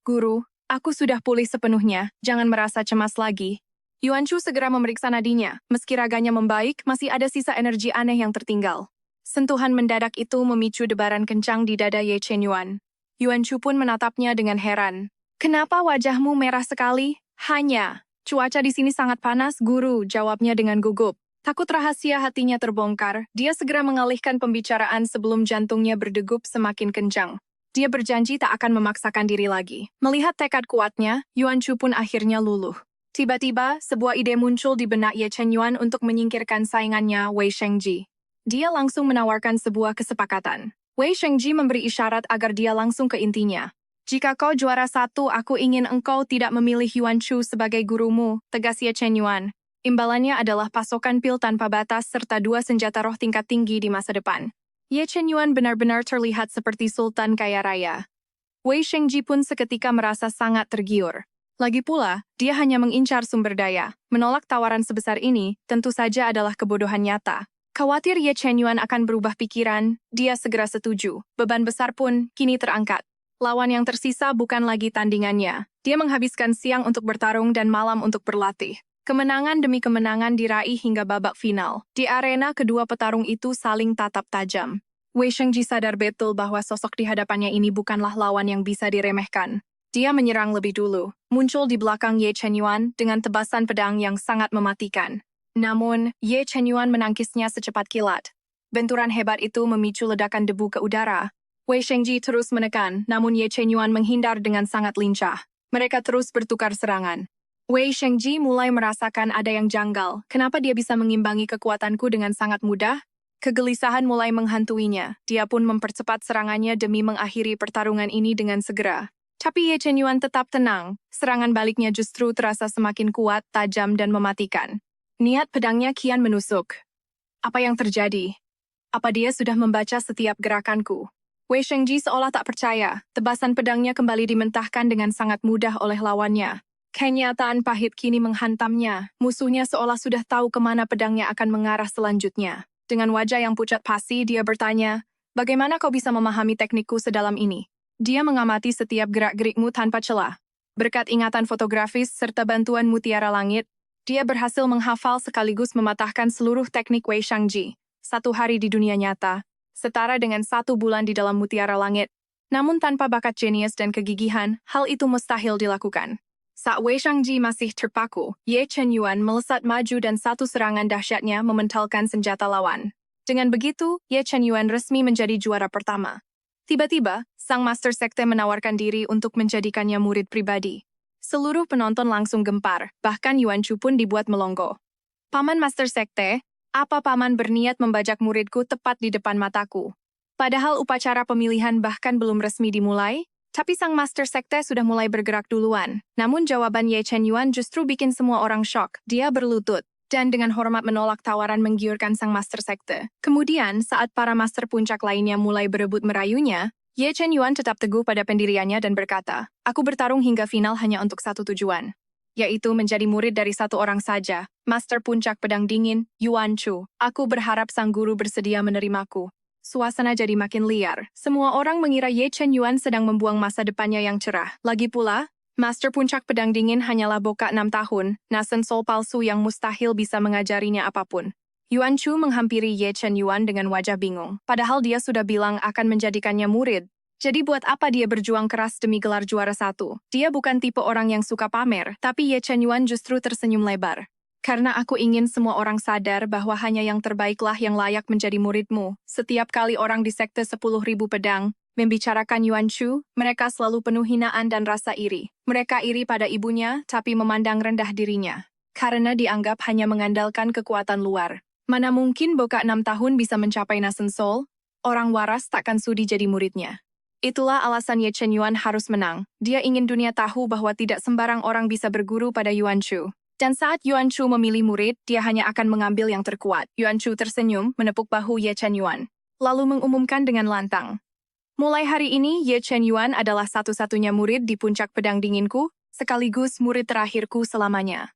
Guru, aku sudah pulih sepenuhnya, jangan merasa cemas lagi. Yuan Shu segera memeriksa nadinya. Meski raganya membaik, masih ada sisa energi aneh yang tertinggal. Sentuhan mendadak itu memicu debaran kencang di dada Ye Chen Yuan. Yuan Shu pun menatapnya dengan heran. Kenapa wajahmu merah sekali? Hanya. Cuaca di sini sangat panas, guru, jawabnya dengan gugup. Takut rahasia hatinya terbongkar, dia segera mengalihkan pembicaraan sebelum jantungnya berdegup semakin kencang. Dia berjanji tak akan memaksakan diri lagi. Melihat tekad kuatnya, Yuan Shu pun akhirnya luluh. Tiba-tiba, sebuah ide muncul di benak Ye Chen Yuan untuk menyingkirkan saingannya Wei Shengji. Dia langsung menawarkan sebuah kesepakatan. Wei Shengji memberi isyarat agar dia langsung ke intinya. Jika kau juara 1, aku ingin engkau tidak memilih Yuan Shu sebagai gurumu, tegas Ye Chen Yuan. Imbalannya adalah pasokan pil tanpa batas serta 2 senjata roh tingkat tinggi di masa depan. Ye Chen Yuan benar-benar terlihat seperti sultan kaya raya. Wei Shengji pun seketika merasa sangat tergiur. Lagi pula, dia hanya mengincar sumber daya. Menolak tawaran sebesar ini tentu saja adalah kebodohan nyata. Khawatir Ye Chen Yuan akan berubah pikiran, dia segera setuju. Beban besar pun kini terangkat. Lawan yang tersisa bukan lagi tandingannya. Dia menghabiskan siang untuk bertarung dan malam untuk berlatih. Kemenangan demi kemenangan diraih hingga babak final. Di arena, kedua petarung itu saling tatap tajam. Wei Shengji sadar betul bahwa sosok di hadapannya ini bukanlah lawan yang bisa diremehkan. Dia menyerang lebih dulu, muncul di belakang Ye Chen Yuan dengan tebasan pedang yang sangat mematikan. Namun, Ye Chen Yuan menangkisnya secepat kilat. Benturan hebat itu memicu ledakan debu ke udara. Wei Shengji terus menekan, namun Ye Chen Yuan menghindar dengan sangat lincah. Mereka terus bertukar serangan. Wei Shengji mulai merasakan ada yang janggal. Kenapa dia bisa mengimbangi kekuatanku dengan sangat mudah? Kegelisahan mulai menghantuinya. Dia pun mempercepat serangannya demi mengakhiri pertarungan ini dengan segera. Tapi Ye Chen Yuan tetap tenang. Serangan baliknya justru terasa semakin kuat, tajam, dan mematikan. Niat pedangnya kian menusuk. Apa yang terjadi? Apa dia sudah membaca setiap gerakanku? Wei Shengji seolah tak percaya. Tebasan pedangnya kembali dimentahkan dengan sangat mudah oleh lawannya. Kenyataan pahit kini menghantamnya. Musuhnya seolah sudah tahu kemana pedangnya akan mengarah selanjutnya. Dengan wajah yang pucat pasi, dia bertanya, "Bagaimana kau bisa memahami teknikku sedalam ini?" Dia mengamati setiap gerak-gerikmu tanpa celah. Berkat ingatan fotografis serta bantuan mutiara langit, dia berhasil menghafal sekaligus mematahkan seluruh teknik Wei Shengji. 1 hari di dunia nyata, setara dengan 1 bulan di dalam mutiara langit. Namun tanpa bakat jenius dan kegigihan, hal itu mustahil dilakukan. Saat Wei Shengji masih terpaku, Ye Chen Yuan melesat maju dan 1 serangan dahsyatnya mementalkan senjata lawan. Dengan begitu, Ye Chen Yuan resmi menjadi juara pertama. Tiba-tiba, sang Master Sekte menawarkan diri untuk menjadikannya murid pribadi. Seluruh penonton langsung gempar, bahkan Yuan Shu pun dibuat melongo. "Paman Master Sekte, apa paman berniat membajak muridku tepat di depan mataku?" Padahal upacara pemilihan bahkan belum resmi dimulai, tapi sang Master Sekte sudah mulai bergerak duluan. Namun jawaban Ye Chen Yuan justru bikin semua orang syok. Dia berlutut, dan dengan hormat menolak tawaran menggiurkan sang Master Sekte. Kemudian, saat para Master Puncak lainnya mulai berebut merayunya, Ye Chen Yuan tetap teguh pada pendiriannya dan berkata, "Aku bertarung hingga final hanya untuk satu tujuan, yaitu menjadi murid dari 1 orang saja, Master Puncak Pedang Dingin, Yuan Shu. Aku berharap sang guru bersedia menerimaku." Suasana jadi makin liar. Semua orang mengira Ye Chen Yuan sedang membuang masa depannya yang cerah. Lagi pula, Master Puncak Pedang Dingin hanyalah bocah 6 tahun, nasen sol palsu yang mustahil bisa mengajarinya apapun. Yuan Shu menghampiri Ye Chen Yuan dengan wajah bingung. Padahal dia sudah bilang akan menjadikannya murid. Jadi buat apa dia berjuang keras demi gelar juara 1? Dia bukan tipe orang yang suka pamer, tapi Ye Chen Yuan justru tersenyum lebar. "Karena aku ingin semua orang sadar bahwa hanya yang terbaiklah yang layak menjadi muridmu." Setiap kali orang di Sekte 10.000 Pedang membicarakan Yuan Shu, mereka selalu penuh hinaan dan rasa iri. Mereka iri pada ibunya, tapi memandang rendah dirinya. Karena dianggap hanya mengandalkan kekuatan luar. Mana mungkin bocah 6 tahun bisa mencapai Nasen Sol? Orang waras takkan sudi jadi muridnya. Itulah alasan Ye Chen Yuan harus menang. Dia ingin dunia tahu bahwa tidak sembarang orang bisa berguru pada Yuan Shu. Dan saat Yuan Shu memilih murid, dia hanya akan mengambil yang terkuat. Yuan Shu tersenyum, menepuk bahu Ye Chen Yuan, lalu mengumumkan dengan lantang, "Mulai hari ini, Ye Chen Yuan adalah satu-satunya murid di puncak pedang dinginku, sekaligus murid terakhirku selamanya."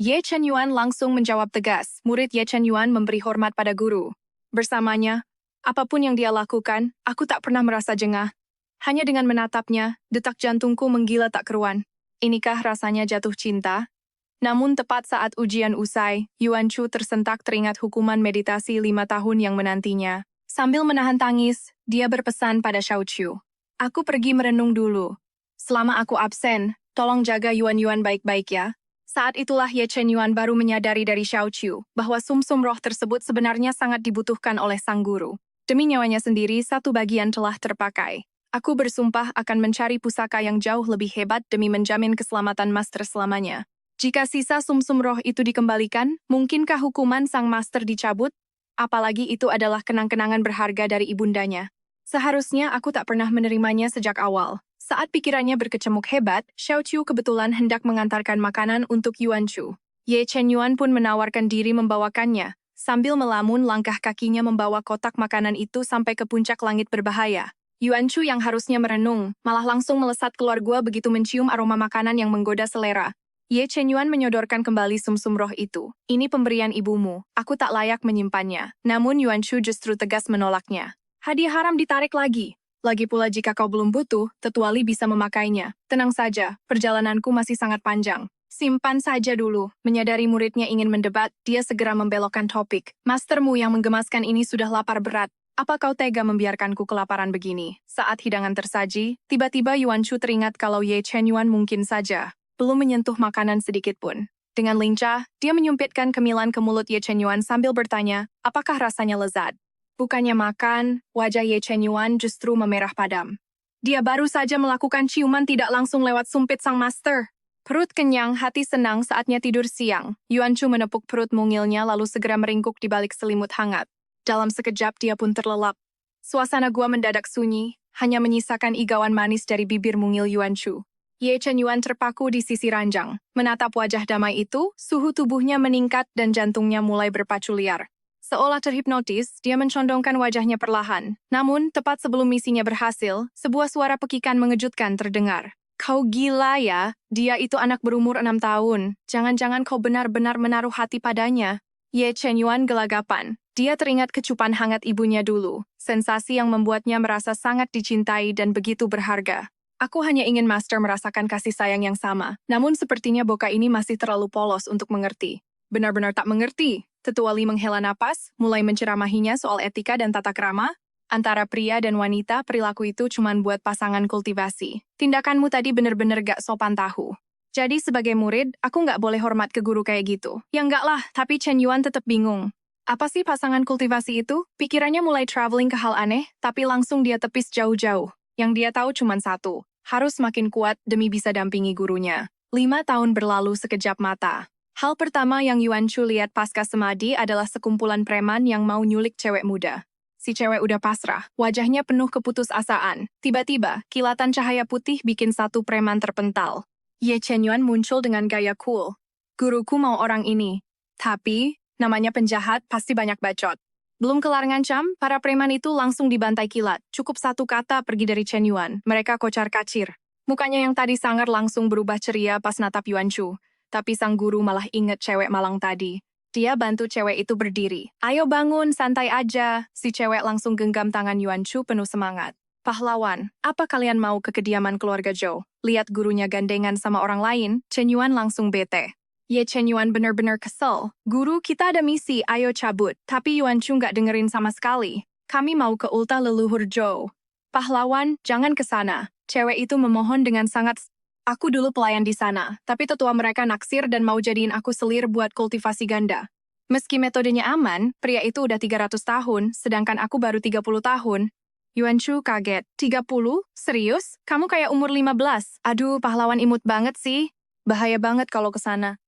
Ye Chen Yuan langsung menjawab tegas. Murid Ye Chen Yuan memberi hormat pada guru. Bersamanya, apapun yang dia lakukan, aku tak pernah merasa jengah. Hanya dengan menatapnya, detak jantungku menggila tak keruan. Inikah rasanya jatuh cinta? Namun tepat saat ujian usai, Yuan Shu tersentak teringat hukuman meditasi 5 tahun yang menantinya. Sambil menahan tangis, dia berpesan pada Xiao Chu. Aku pergi merenung dulu. Selama aku absen, tolong jaga Yuan baik-baik ya. Saat itulah Ye Chen Yuan baru menyadari dari Xiao Chu bahwa sumsum roh tersebut sebenarnya sangat dibutuhkan oleh sang guru. Demi nyawanya sendiri, satu bagian telah terpakai. Aku bersumpah akan mencari pusaka yang jauh lebih hebat demi menjamin keselamatan master selamanya. Jika sisa sumsum roh itu dikembalikan, mungkinkah hukuman sang master dicabut? Apalagi itu adalah kenang-kenangan berharga dari ibundanya. Seharusnya aku tak pernah menerimanya sejak awal. Saat pikirannya berkecamuk hebat, Xiao Chu kebetulan hendak mengantarkan makanan untuk Yuan Shu. Ye Chen Yuan pun menawarkan diri membawakannya. Sambil melamun, langkah kakinya membawa kotak makanan itu sampai ke puncak langit berbahaya. Yuan Shu yang harusnya merenung, malah langsung melesat keluar gua begitu mencium aroma makanan yang menggoda selera. Ye Chen Yuan menyodorkan kembali sumsum roh itu. Ini pemberian ibumu, aku tak layak menyimpannya. Namun Yuan Shu justru tegas menolaknya. Hadiah haram ditarik lagi. Lagi pula jika kau belum butuh, Tetua Li bisa memakainya. Tenang saja, perjalananku masih sangat panjang. Simpan saja dulu. Menyadari muridnya ingin mendebat, dia segera membelokkan topik. Mastermu yang menggemaskan ini sudah lapar berat. Apa kau tega membiarkanku kelaparan begini? Saat hidangan tersaji, tiba-tiba Yuan Shu teringat kalau Ye Chen Yuan mungkin saja belum menyentuh makanan sedikit pun. Dengan lincah, dia menyumpitkan kemilan ke mulut Ye Chen Yuan sambil bertanya, apakah rasanya lezat? Bukannya makan, wajah Ye Chen Yuan justru memerah padam. Dia baru saja melakukan ciuman tidak langsung lewat sumpit sang master. Perut kenyang, hati senang saatnya tidur siang. Yuan Shu menepuk perut mungilnya lalu segera meringkuk di balik selimut hangat. Dalam sekejap dia pun terlelap. Suasana gua mendadak sunyi, hanya menyisakan igauan manis dari bibir mungil Yuan Shu. Ye Chen Yuan terpaku di sisi ranjang. Menatap wajah damai itu, suhu tubuhnya meningkat dan jantungnya mulai berpacu liar. Seolah terhipnotis, dia mencondongkan wajahnya perlahan. Namun, tepat sebelum misinya berhasil, sebuah suara pekikan mengejutkan terdengar. Kau gila ya, dia itu anak berumur 6 tahun. Jangan-jangan kau benar-benar menaruh hati padanya. Ye Chen Yuan gelagapan. Dia teringat kecupan hangat ibunya dulu. Sensasi yang membuatnya merasa sangat dicintai dan begitu berharga. Aku hanya ingin master merasakan kasih sayang yang sama. Namun sepertinya Boka ini masih terlalu polos untuk mengerti. Benar-benar tak mengerti. Tetua Li menghela napas, mulai menceramahinya soal etika dan tata krama. Antara pria dan wanita, perilaku itu cuma buat pasangan kultivasi. Tindakanmu tadi benar-benar gak sopan tahu. Jadi sebagai murid, aku nggak boleh hormat ke guru kayak gitu. Ya enggak lah, tapi Chen Yuan tetap bingung. Apa sih pasangan kultivasi itu? Pikirannya mulai traveling ke hal aneh, tapi langsung dia tepis jauh-jauh. Yang dia tahu cuma satu. Harus makin kuat demi bisa dampingi gurunya. 5 tahun berlalu sekejap mata. Hal pertama yang Yuan Shu lihat pasca semadi adalah sekumpulan preman yang mau nyulik cewek muda. Si cewek udah pasrah, wajahnya penuh keputusasaan. Tiba-tiba, kilatan cahaya putih bikin satu preman terpental. Ye Chen Yuan muncul dengan gaya cool. Guruku mau orang ini. Tapi, namanya penjahat pasti banyak bacot. Belum kelar ngancam, para preman itu langsung dibantai kilat. Cukup satu kata pergi dari Chen Yuan. Mereka kocar-kacir. Mukanya yang tadi sangar langsung berubah ceria pas natap Yuan Shu. Tapi sang guru malah inget cewek malang tadi. Dia bantu cewek itu berdiri. Ayo bangun, santai aja. Si cewek langsung genggam tangan Yuan Shu penuh semangat. Pahlawan, apa kalian mau ke kediaman keluarga Zhou? Lihat gurunya gandengan sama orang lain, Chen Yuan langsung bete. Ye Chen Yuan bener-bener kesel. Guru, kita ada misi, ayo cabut. Tapi Yuan Shu nggak dengerin sama sekali. Kami mau ke ulta leluhur Zhou. Pahlawan, jangan ke sana. Cewek itu memohon dengan sangat. Aku dulu pelayan di sana, tapi tetua mereka naksir dan mau jadiin aku selir buat kultivasi ganda. Meski metodenya aman, pria itu udah 300 tahun, sedangkan aku baru 30 tahun. Yuan Shu kaget. 30? Serius? Kamu kayak umur 15. Aduh, pahlawan imut banget sih. Bahaya banget kalau ke sana.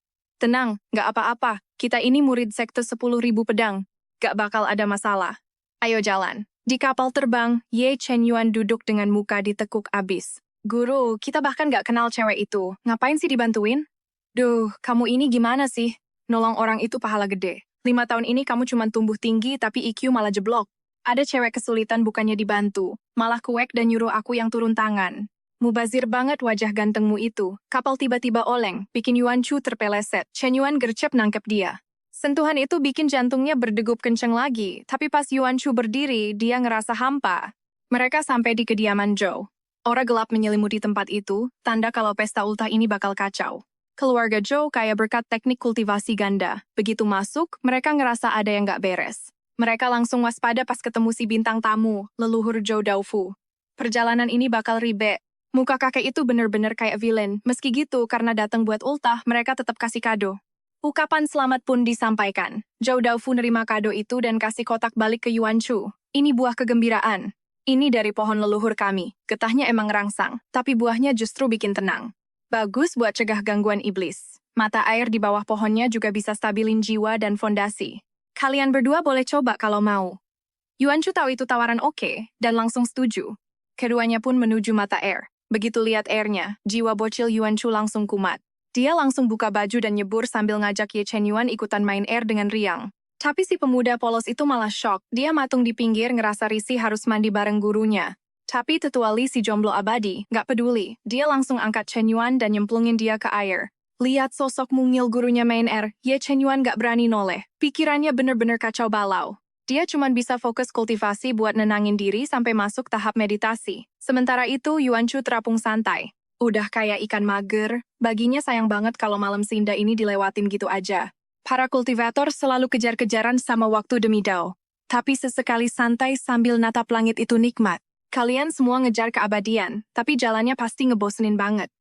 Tenang, nggak apa-apa. Kita ini murid sekte 10.000 pedang. Gak bakal ada masalah. Ayo jalan. Di kapal terbang, Ye Chen Yuan duduk dengan muka ditekuk abis. Guru, kita bahkan gak kenal cewek itu. Ngapain sih dibantuin? Duh, kamu ini gimana sih? Nolong orang itu pahala gede. 5 tahun ini kamu cuma tumbuh tinggi tapi IQ malah jeblok. Ada cewek kesulitan bukannya dibantu. Malah cuek dan nyuruh aku yang turun tangan. Mubazir banget wajah gantengmu itu. Kapal tiba-tiba oleng, bikin Yuan Shu terpeleset. Chen Yuan gercep nangkep dia. Sentuhan itu bikin jantungnya berdegup kenceng lagi, tapi pas Yuan Shu berdiri, dia ngerasa hampa. Mereka sampai di kediaman Zhou. Aura gelap menyelimuti tempat itu, tanda kalau pesta ultah ini bakal kacau. Keluarga Zhou kaya berkat teknik kultivasi ganda. Begitu masuk, mereka ngerasa ada yang nggak beres. Mereka langsung waspada pas ketemu si bintang tamu, leluhur Zhou Daofu. Perjalanan ini bakal ribet. Muka kakek itu bener-bener kayak villain. Meski gitu, karena datang buat ultah, mereka tetap kasih kado. Ukapan selamat pun disampaikan. Zhou Daofu nerima kado itu dan kasih kotak balik ke Yuan Chu. Ini buah kegembiraan. Ini dari pohon leluhur kami. Getahnya emang rangsang, tapi buahnya justru bikin tenang. Bagus buat cegah gangguan iblis. Mata air di bawah pohonnya juga bisa stabilin jiwa dan fondasi. Kalian berdua boleh coba kalau mau. Yuan Chu tahu itu tawaran oke, dan langsung setuju. Keduanya pun menuju mata air. Begitu lihat airnya, jiwa bocil Yuan Chu langsung kumat. Dia langsung buka baju dan nyebur sambil ngajak Ye Chen Yuan ikutan main air dengan riang. Tapi si pemuda polos itu malah shock. Dia matung di pinggir ngerasa risih harus mandi bareng gurunya. Tapi tetua Li si jomblo abadi, nggak peduli. Dia langsung angkat Chen Yuan dan nyemplungin dia ke air. Lihat sosok mungil gurunya main air, Ye Chen Yuan nggak berani noleh. Pikirannya bener-bener kacau balau. Dia cuma bisa fokus kultivasi buat nenangin diri sampai masuk tahap meditasi. Sementara itu, Yuan Chu terapung santai. Udah kayak ikan mager, baginya sayang banget kalau malam seindah ini dilewatin gitu aja. Para kultivator selalu kejar-kejaran sama waktu demi Dao. Tapi sesekali santai sambil natap langit itu nikmat. Kalian semua ngejar keabadian, tapi jalannya pasti ngebosenin banget.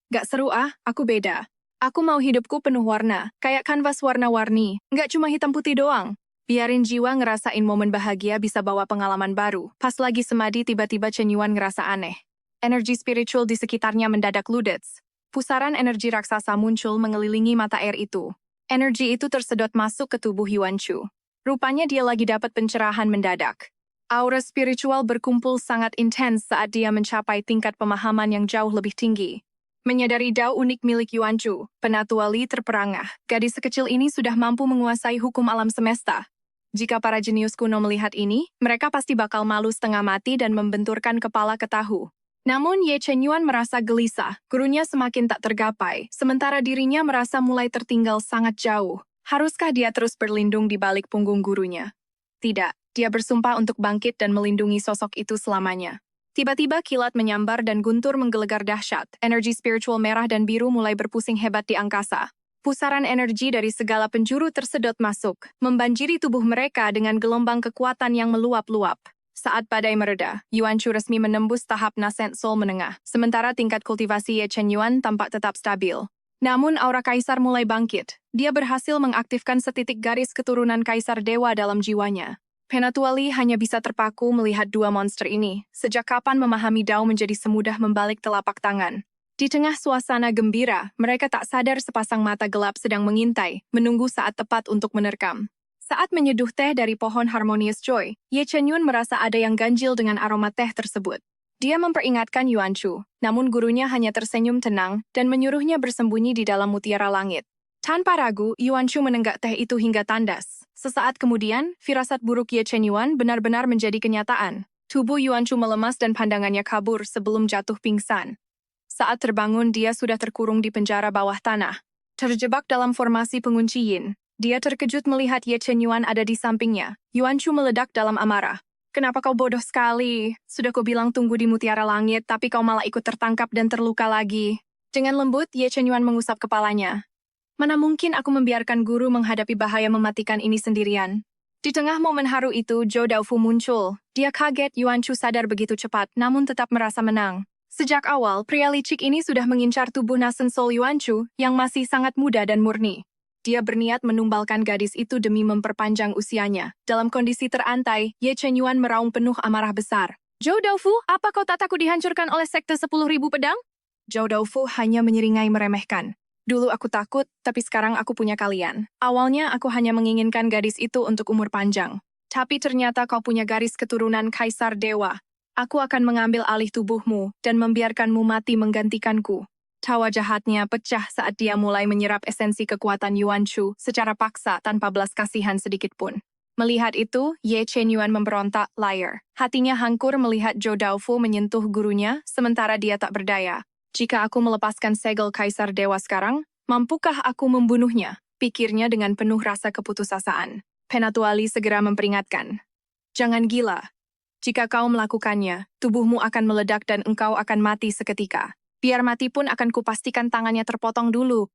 Gak seru ah, aku beda. Aku mau hidupku penuh warna, kayak kanvas warna-warni, nggak cuma hitam putih doang. Biarin jiwa ngerasain momen bahagia bisa bawa pengalaman baru. Pas lagi semadi tiba-tiba Chen Yuan ngerasa aneh. Energi spiritual di sekitarnya mendadak ludets. Pusaran energi raksasa muncul mengelilingi mata air itu. Energi itu tersedot masuk ke tubuh Yuan Chu. Rupanya dia lagi dapat pencerahan mendadak. Aura spiritual berkumpul sangat intens saat dia mencapai tingkat pemahaman yang jauh lebih tinggi. Menyadari dao unik milik Yuan Chu, Penatua Li terperangah. Gadis sekecil ini sudah mampu menguasai hukum alam semesta. Jika para jenius kuno melihat ini, mereka pasti bakal malu setengah mati dan membenturkan kepala ke tahu. Namun Ye Chen Yuan merasa gelisah, gurunya semakin tak tergapai, sementara dirinya merasa mulai tertinggal sangat jauh. Haruskah dia terus berlindung di balik punggung gurunya? Tidak, dia bersumpah untuk bangkit dan melindungi sosok itu selamanya. Tiba-tiba kilat menyambar dan guntur menggelegar dahsyat, energi spiritual merah dan biru mulai berpusing hebat di angkasa. Pusaran energi dari segala penjuru tersedot masuk, membanjiri tubuh mereka dengan gelombang kekuatan yang meluap-luap. Saat badai mereda, Yuan Chu resmi menembus tahap nascent soul menengah, sementara tingkat kultivasi Ye Chen Yuan tampak tetap stabil. Namun aura kaisar mulai bangkit. Dia berhasil mengaktifkan setitik garis keturunan kaisar dewa dalam jiwanya. Penatua Li hanya bisa terpaku melihat dua monster ini. Sejak kapan memahami Dao menjadi semudah membalik telapak tangan? Di tengah suasana gembira, mereka tak sadar sepasang mata gelap sedang mengintai, menunggu saat tepat untuk menerkam. Saat menyeduh teh dari pohon Harmonious Joy, Ye Chen Yuan merasa ada yang ganjil dengan aroma teh tersebut. Dia memperingatkan Yuan Chu, namun gurunya hanya tersenyum tenang dan menyuruhnya bersembunyi di dalam mutiara langit. Tanpa ragu, Yuan Chu menenggak teh itu hingga tandas. Sesaat kemudian, firasat buruk Ye Chen Yuan benar-benar menjadi kenyataan. Tubuh Yuan Chu melemas dan pandangannya kabur sebelum jatuh pingsan. Saat terbangun, dia sudah terkurung di penjara bawah tanah. Terjebak dalam formasi pengunci yin. Dia terkejut melihat Ye Chen Yuan ada di sampingnya. Yuan Chu meledak dalam amarah. Kenapa kau bodoh sekali? Sudah kau bilang tunggu di mutiara langit, tapi kau malah ikut tertangkap dan terluka lagi. Dengan lembut, Ye Chen Yuan mengusap kepalanya. Mana mungkin aku membiarkan guru menghadapi bahaya mematikan ini sendirian? Di tengah momen haru itu, Zhou Daofu muncul. Dia kaget Yuan Chu sadar begitu cepat, namun tetap merasa menang. Sejak awal, pria licik ini sudah mengincar tubuh Nascent Soul Yuan Chu yang masih sangat muda dan murni. Dia berniat menumbalkan gadis itu demi memperpanjang usianya. Dalam kondisi terantai, Ye Chen Yuan meraung penuh amarah besar. Zhou Daofu, apa kau tak takut dihancurkan oleh sekte 10.000 pedang? Zhou Daofu hanya menyeringai meremehkan. Dulu aku takut, tapi sekarang aku punya kalian. Awalnya aku hanya menginginkan gadis itu untuk umur panjang. Tapi ternyata kau punya garis keturunan Kaisar Dewa. Aku akan mengambil alih tubuhmu dan membiarkanmu mati menggantikanku. Tawa jahatnya pecah saat dia mulai menyerap esensi kekuatan Yuan Chu secara paksa tanpa belas kasihan sedikit pun. Melihat itu, Ye Chen Yuan memberontak, liar. Hatinya hancur melihat Zhou Daofu menyentuh gurunya, sementara dia tak berdaya. Jika aku melepaskan segel Kaisar Dewa sekarang, mampukah aku membunuhnya? Pikirnya dengan penuh rasa keputusasaan. Penatua Li segera memperingatkan. Jangan gila. Jika kau melakukannya, tubuhmu akan meledak dan engkau akan mati seketika. Biar mati pun akan kupastikan tangannya terpotong dulu.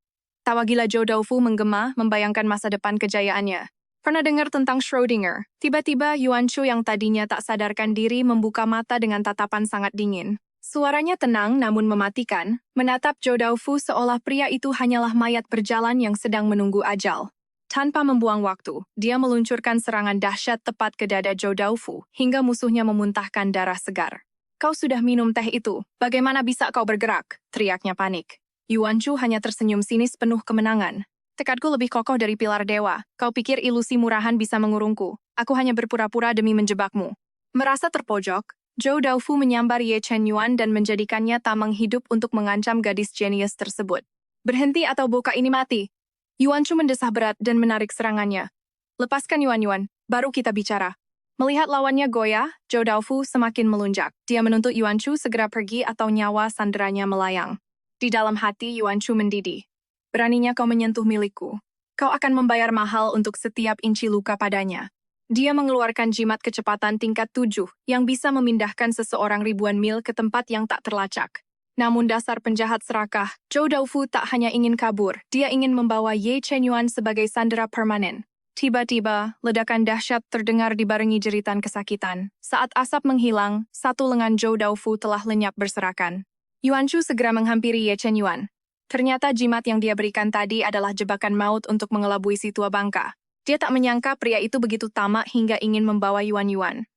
Tawa gila Zhou Daofu menggema membayangkan masa depan kejayaannya. Pernah dengar tentang Schrödinger? Tiba-tiba Yuan Shu yang tadinya tak sadarkan diri membuka mata dengan tatapan sangat dingin. Suaranya tenang namun mematikan, menatap Zhou Daofu seolah pria itu hanyalah mayat berjalan yang sedang menunggu ajal. Tanpa membuang waktu, dia meluncurkan serangan dahsyat tepat ke dada Zhou Daofu hingga musuhnya memuntahkan darah segar. Kau sudah minum teh itu, bagaimana bisa kau bergerak? Teriaknya panik. Yuan Shu hanya tersenyum sinis penuh kemenangan. Tekadku lebih kokoh dari pilar dewa. Kau pikir ilusi murahan bisa mengurungku? Aku hanya berpura-pura demi menjebakmu. Merasa terpojok, Zhou Daofu menyambar Ye Chenyuan dan menjadikannya tameng hidup untuk mengancam gadis jenius tersebut. Berhenti atau boka ini mati. Yuan Shu mendesah berat dan menarik serangannya. Lepaskan Yuan, baru kita bicara. Melihat lawannya goyah, Zhou Daofu semakin melunjak. Dia menuntut Yuan Shu segera pergi atau nyawa sanderanya melayang. Di dalam hati Yuan Shu mendidih. Beraninya kau menyentuh milikku. Kau akan membayar mahal untuk setiap inci luka padanya. Dia mengeluarkan jimat kecepatan tingkat 7 yang bisa memindahkan seseorang ribuan mil ke tempat yang tak terlacak. Namun dasar penjahat serakah, Zhou Daofu tak hanya ingin kabur, dia ingin membawa Ye Chenyuan sebagai sandera permanen. Tiba-tiba, ledakan dahsyat terdengar dibarengi jeritan kesakitan. Saat asap menghilang, satu lengan Zhou Daofu telah lenyap berserakan. Yuan Shu segera menghampiri Ye Chenyuan. Ternyata jimat yang dia berikan tadi adalah jebakan maut untuk mengelabui si tua bangka. Dia tak menyangka pria itu begitu tamak hingga ingin membawa Yuan.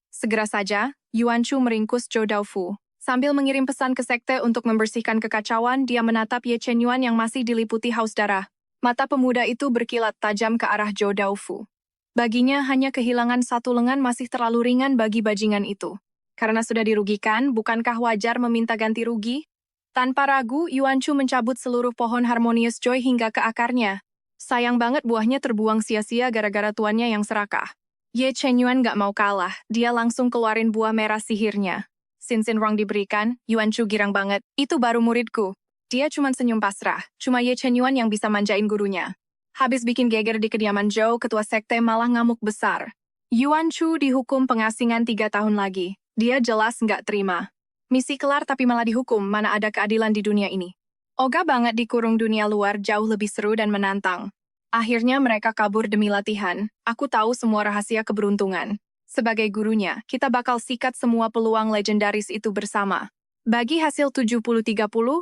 Segera saja, Yuan Shu meringkus Zhou Daofu. Sambil mengirim pesan ke sekte untuk membersihkan kekacauan, dia menatap Ye Chenyuan yang masih diliputi haus darah. Mata pemuda itu berkilat tajam ke arah Zhou Daofu. Baginya hanya kehilangan satu lengan masih terlalu ringan bagi bajingan itu. Karena sudah dirugikan, bukankah wajar meminta ganti rugi? Tanpa ragu, Yuan Shu mencabut seluruh pohon Harmonious Joy hingga ke akarnya. Sayang banget buahnya terbuang sia-sia gara-gara tuannya yang serakah. Ye Chenyuan gak mau kalah, dia langsung keluarin buah merah sihirnya. Sinsin Rong diberikan, Yuan Shu girang banget. Itu baru muridku. Dia cuma senyum pasrah. Cuma Ye Chenyuan yang bisa manjain gurunya. Habis bikin geger di kediaman Zhou, ketua sekte malah ngamuk besar. Yuan Shu dihukum pengasingan 3 tahun lagi. Dia jelas nggak terima. Misi kelar tapi malah dihukum, mana ada keadilan di dunia ini. Oga banget dikurung dunia luar jauh lebih seru dan menantang. Akhirnya mereka kabur demi latihan. Aku tahu semua rahasia keberuntungan. Sebagai gurunya, kita bakal sikat semua peluang legendaris itu bersama. Bagi hasil 70-30,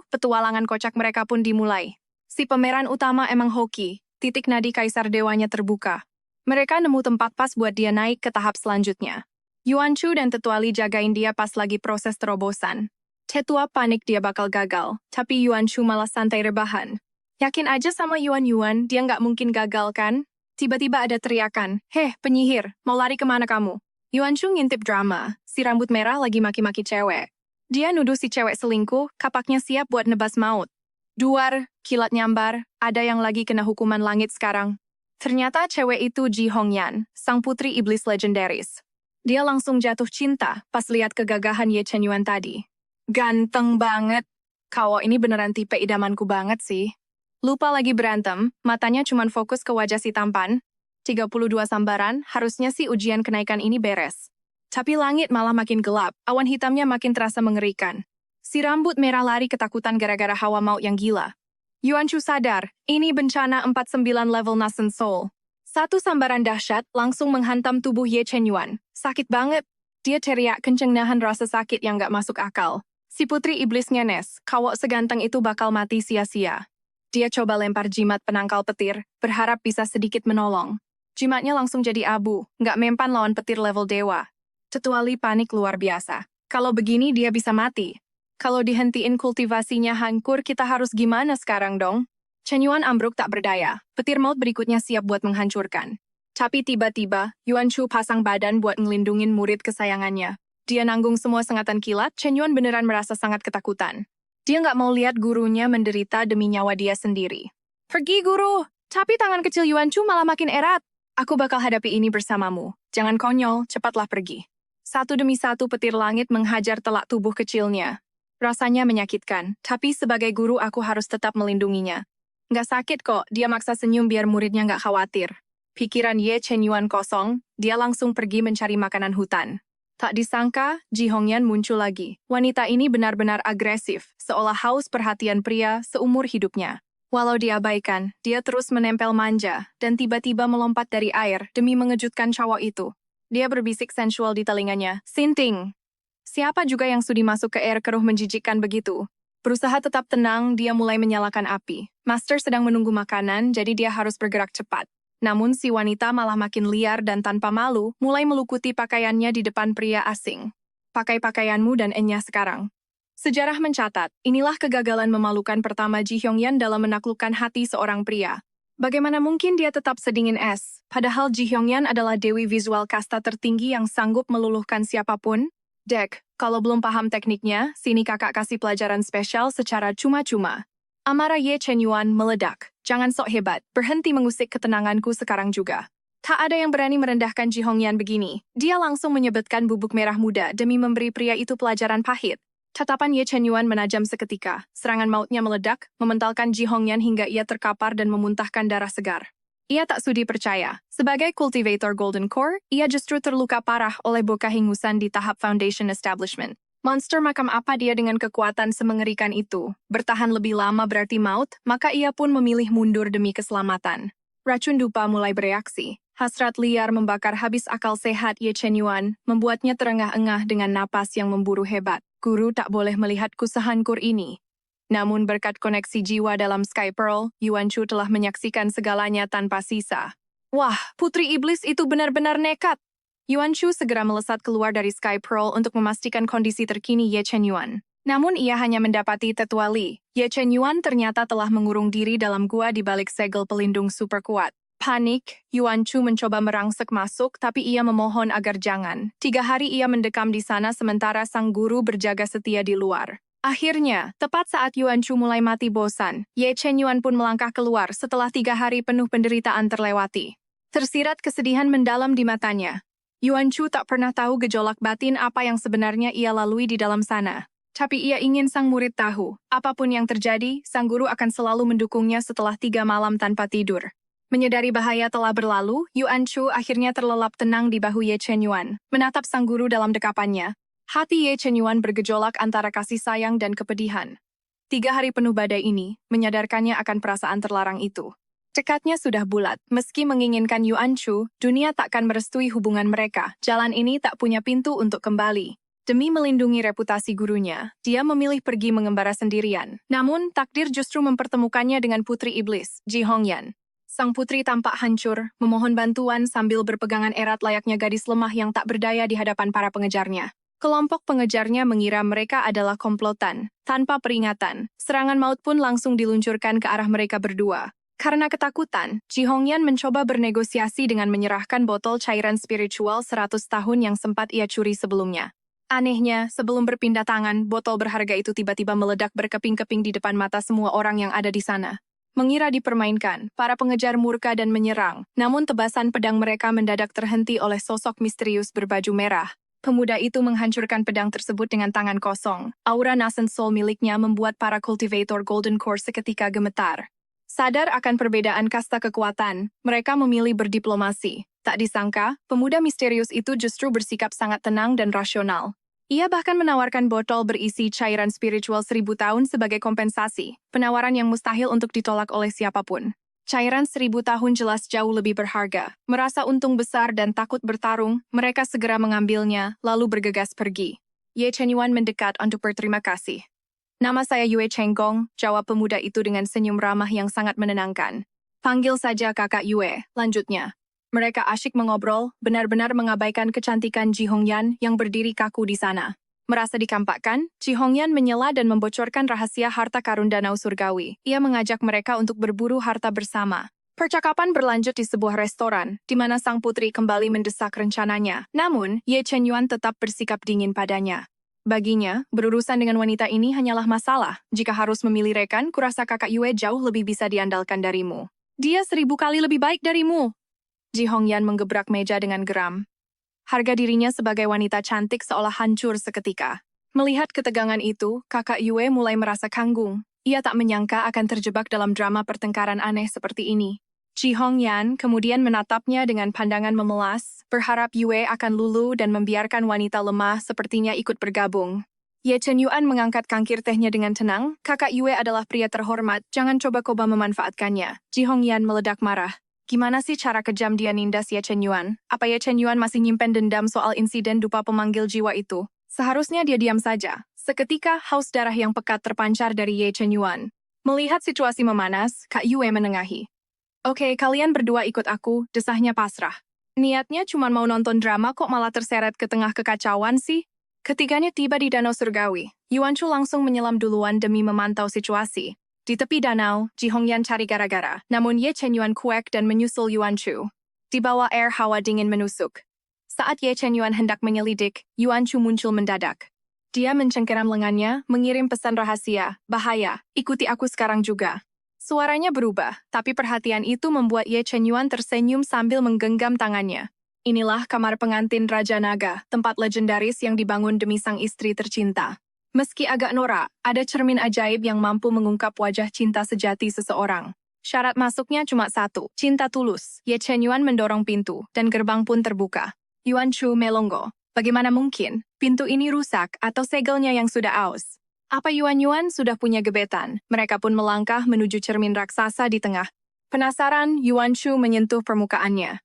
petualangan kocak mereka pun dimulai. Si pemeran utama emang hoki, titik nadi kaisar dewanya terbuka. Mereka nemu tempat pas buat dia naik ke tahap selanjutnya. Yuan Shu dan Tetua Li jagain dia pas lagi proses terobosan. Tetua panik dia bakal gagal, tapi Yuan Shu malah santai rebahan. Yakin aja sama Yuan, dia nggak mungkin gagal kan? Tiba-tiba ada teriakan, "Heh, penyihir, mau lari kemana kamu?" Yuan Shu ngintip drama, si rambut merah lagi maki-maki cewek. Dia nuduh si cewek selingkuh, kapaknya siap buat nebas maut. Duar, kilat nyambar, ada yang lagi kena hukuman langit sekarang. Ternyata cewek itu Ji Hongyan, sang putri iblis legendaris. Dia langsung jatuh cinta pas lihat kegagahan Ye Chenyuan tadi. Ganteng banget. Kau ini beneran tipe idamanku banget sih. Lupa lagi berantem, matanya cuman fokus ke wajah si tampan. 32 sambaran, harusnya sih ujian kenaikan ini beres. Tapi langit malah makin gelap, awan hitamnya makin terasa mengerikan. Si rambut merah lari ketakutan gara-gara hawa maut yang gila. Yuan Shu sadar, ini bencana 49 level Nasen Soul. Satu sambaran dahsyat langsung menghantam tubuh Ye Chenyuan. Sakit banget. Dia teriak kenceng nahan rasa sakit yang gak masuk akal. Si putri iblis ngenes, kawok seganteng itu bakal mati sia-sia. Dia coba lempar jimat penangkal petir, berharap bisa sedikit menolong. Jimatnya langsung jadi abu, nggak mempan lawan petir level dewa. Tetua Li panik luar biasa. Kalau begini dia bisa mati. Kalau dihentiin kultivasinya hancur, kita harus gimana sekarang dong? Chenyuan ambruk tak berdaya. Petir maut berikutnya siap buat menghancurkan. Tapi tiba-tiba, Yuan Shu pasang badan buat ngelindungin murid kesayangannya. Dia nanggung semua sengatan kilat, Chenyuan beneran merasa sangat ketakutan. Dia nggak mau lihat gurunya menderita demi nyawa dia sendiri. Pergi guru! Tapi tangan kecil Yuan Shu malah makin erat. Aku bakal hadapi ini bersamamu. Jangan konyol, cepatlah pergi. Satu demi satu petir langit menghajar telak tubuh kecilnya. Rasanya menyakitkan, tapi sebagai guru aku harus tetap melindunginya. Nggak sakit kok, dia maksa senyum biar muridnya nggak khawatir. Pikiran Ye Chenyuan kosong, dia langsung pergi mencari makanan hutan. Tak disangka, Ji Hongyan muncul lagi. Wanita ini benar-benar agresif, seolah haus perhatian pria seumur hidupnya. Walau diabaikan, dia terus menempel manja dan tiba-tiba melompat dari air demi mengejutkan cowok itu. Dia berbisik sensual di telinganya, "Sinting." Siapa juga yang sudi masuk ke air keruh menjijikkan begitu? Berusaha tetap tenang, dia mulai menyalakan api. Master sedang menunggu makanan, jadi dia harus bergerak cepat. Namun si wanita malah makin liar dan tanpa malu, mulai melukuti pakaiannya di depan pria asing. "Pakai pakaianmu dan enyah sekarang." Sejarah mencatat, inilah kegagalan memalukan pertama Ji Hyongyan dalam menaklukkan hati seorang pria. Bagaimana mungkin dia tetap sedingin es, padahal Ji Hyongyan adalah dewi visual kasta tertinggi yang sanggup meluluhkan siapapun? Dek, kalau belum paham tekniknya, sini kakak kasih pelajaran spesial secara cuma-cuma. Amarah Ye Chen Yuan meledak. "Jangan sok hebat, berhenti mengusik ketenanganku sekarang juga." Tak ada yang berani merendahkan Ji Hyongyan begini. Dia langsung menyebutkan bubuk merah muda demi memberi pria itu pelajaran pahit. Tatapan Ye Chen Yuan menajam seketika. Serangan mautnya meledak, mementalkan Ji Hyongyan hingga ia terkapar dan memuntahkan darah segar. Ia tak sudi percaya. Sebagai kultivator Golden Core, ia justru terluka parah oleh boka hingusan di tahap Foundation Establishment. Monster makam apa dia dengan kekuatan semengerikan itu? Bertahan lebih lama berarti maut, maka ia pun memilih mundur demi keselamatan. Racun dupa mulai bereaksi. Hasrat liar membakar habis akal sehat Ye Chen Yuan, membuatnya terengah-engah dengan napas yang memburu hebat. Guru tak boleh melihat kusahankur ini. Namun berkat koneksi jiwa dalam Sky Pearl, Yuan Chu telah menyaksikan segalanya tanpa sisa. Wah, putri iblis itu benar-benar nekat. Yuan Chu segera melesat keluar dari Sky Pearl untuk memastikan kondisi terkini Ye Chen Yuan. Namun ia hanya mendapati Tetua Li. Ye Chen Yuan ternyata telah mengurung diri dalam gua di balik segel pelindung super kuat. Panik, Yuan Chu mencoba merangsek masuk, tapi ia memohon agar jangan. 3 hari ia mendekam di sana sementara sang guru berjaga setia di luar. Akhirnya, tepat saat Yuan Chu mulai mati bosan, Ye Chen Yuan pun melangkah keluar setelah 3 hari penuh penderitaan terlewati. Tersirat kesedihan mendalam di matanya. Yuan Chu tak pernah tahu gejolak batin apa yang sebenarnya ia lalui di dalam sana. Tapi ia ingin sang murid tahu, apapun yang terjadi, sang guru akan selalu mendukungnya setelah 3 malam tanpa tidur. Menyadari bahaya telah berlalu, Yuan Chu akhirnya terlelap tenang di bahu Ye Chen Yuan, menatap sang guru dalam dekapannya. Hati Ye Chen Yuan bergejolak antara kasih sayang dan kepedihan. 3 hari penuh badai ini, menyadarkannya akan perasaan terlarang itu. Tekadnya sudah bulat, meski menginginkan Yuan Chu, dunia takkan merestui hubungan mereka. Jalan ini tak punya pintu untuk kembali. Demi melindungi reputasi gurunya, dia memilih pergi mengembara sendirian. Namun, takdir justru mempertemukannya dengan putri iblis, Ji Hyongyan. Sang putri tampak hancur, memohon bantuan sambil berpegangan erat layaknya gadis lemah yang tak berdaya di hadapan para pengejarnya. Kelompok pengejarnya mengira mereka adalah komplotan. Tanpa peringatan, serangan maut pun langsung diluncurkan ke arah mereka berdua. Karena ketakutan, Ji Hyongyan mencoba bernegosiasi dengan menyerahkan botol cairan spiritual 100 tahun yang sempat ia curi sebelumnya. Anehnya, sebelum berpindah tangan, botol berharga itu tiba-tiba meledak berkeping-keping di depan mata semua orang yang ada di sana. Mengira dipermainkan, para pengejar murka dan menyerang, namun tebasan pedang mereka mendadak terhenti oleh sosok misterius berbaju merah. Pemuda itu menghancurkan pedang tersebut dengan tangan kosong. Aura Nascent Soul miliknya membuat para kultivator Golden Core seketika gemetar. Sadar akan perbedaan kasta kekuatan, mereka memilih berdiplomasi. Tak disangka, pemuda misterius itu justru bersikap sangat tenang dan rasional. Ia bahkan menawarkan botol berisi cairan spiritual 1000 tahun sebagai kompensasi, penawaran yang mustahil untuk ditolak oleh siapapun. Cairan 1000 tahun jelas jauh lebih berharga. Merasa untung besar dan takut bertarung, mereka segera mengambilnya, lalu bergegas pergi. Ye Chen Yuan mendekat untuk berterima kasih. "Nama saya Yue Cheng Gong," jawab pemuda itu dengan senyum ramah yang sangat menenangkan. "Panggil saja kakak Yue," lanjutnya. Mereka asyik mengobrol, benar-benar mengabaikan kecantikan Ji Hyongyan yang berdiri kaku di sana. Merasa dikampakkan, Ji Hyongyan menyela dan membocorkan rahasia harta karun danau surgawi. Ia mengajak mereka untuk berburu harta bersama. Percakapan berlanjut di sebuah restoran, di mana sang putri kembali mendesak rencananya. Namun, Ye Chen Yuan tetap bersikap dingin padanya. Baginya, berurusan dengan wanita ini hanyalah masalah. Jika harus memilih rekan, kurasa kakak Yue jauh lebih bisa diandalkan darimu. Dia 1000 kali lebih baik darimu. Ji Hyongyan menggebrak meja dengan geram. Harga dirinya sebagai wanita cantik seolah hancur seketika. Melihat ketegangan itu, kakak Yue mulai merasa kanggung. Ia tak menyangka akan terjebak dalam drama pertengkaran aneh seperti ini. Ji Hyongyan kemudian menatapnya dengan pandangan memelas, berharap Yue akan luluh dan membiarkan wanita lemah sepertinya ikut bergabung. Ye Chen Yuan mengangkat cangkir tehnya dengan tenang. Kakak Yue adalah pria terhormat, jangan coba-coba memanfaatkannya. Ji Hongyan meledak marah. Gimana sih cara kejam dia nindas Ye Chen Yuan? Apa Ye Chen Yuan masih nyimpen dendam soal insiden dupa pemanggil jiwa itu? Seharusnya dia diam saja. Seketika, haus darah yang pekat terpancar dari Ye Chen Yuan. Melihat situasi memanas, Kak Yue menengahi. Oke, kalian berdua ikut aku, desahnya pasrah. Niatnya cuma mau nonton drama kok malah terseret ke tengah kekacauan sih? Ketiganya tiba di Danau Surgawi. Yuan Chu langsung menyelam duluan demi memantau situasi. Di tepi danau, Ji Hongyan cari gara-gara. Namun Ye Chen Yuan kuek dan menyusul Yuan Chu. Di bawah air hawa dingin menusuk. Saat Ye Chen Yuan hendak menyelidik, Yuan Chu muncul mendadak. Dia mencengkeram lengannya, mengirim pesan rahasia. Bahaya, ikuti aku sekarang juga. Suaranya berubah, tapi perhatian itu membuat Ye Chen Yuan tersenyum sambil menggenggam tangannya. Inilah kamar pengantin Raja Naga, tempat legendaris yang dibangun demi sang istri tercinta. Meski agak norak, ada cermin ajaib yang mampu mengungkap wajah cinta sejati seseorang. Syarat masuknya cuma satu, cinta tulus. Ye Chen Yuan mendorong pintu, dan gerbang pun terbuka. Yuan Chu melongo. Bagaimana mungkin? Pintu ini rusak atau segelnya yang sudah aus? Apa Yuan Yuan sudah punya gebetan? Mereka pun melangkah menuju cermin raksasa di tengah. Penasaran, Yuan Chu menyentuh permukaannya.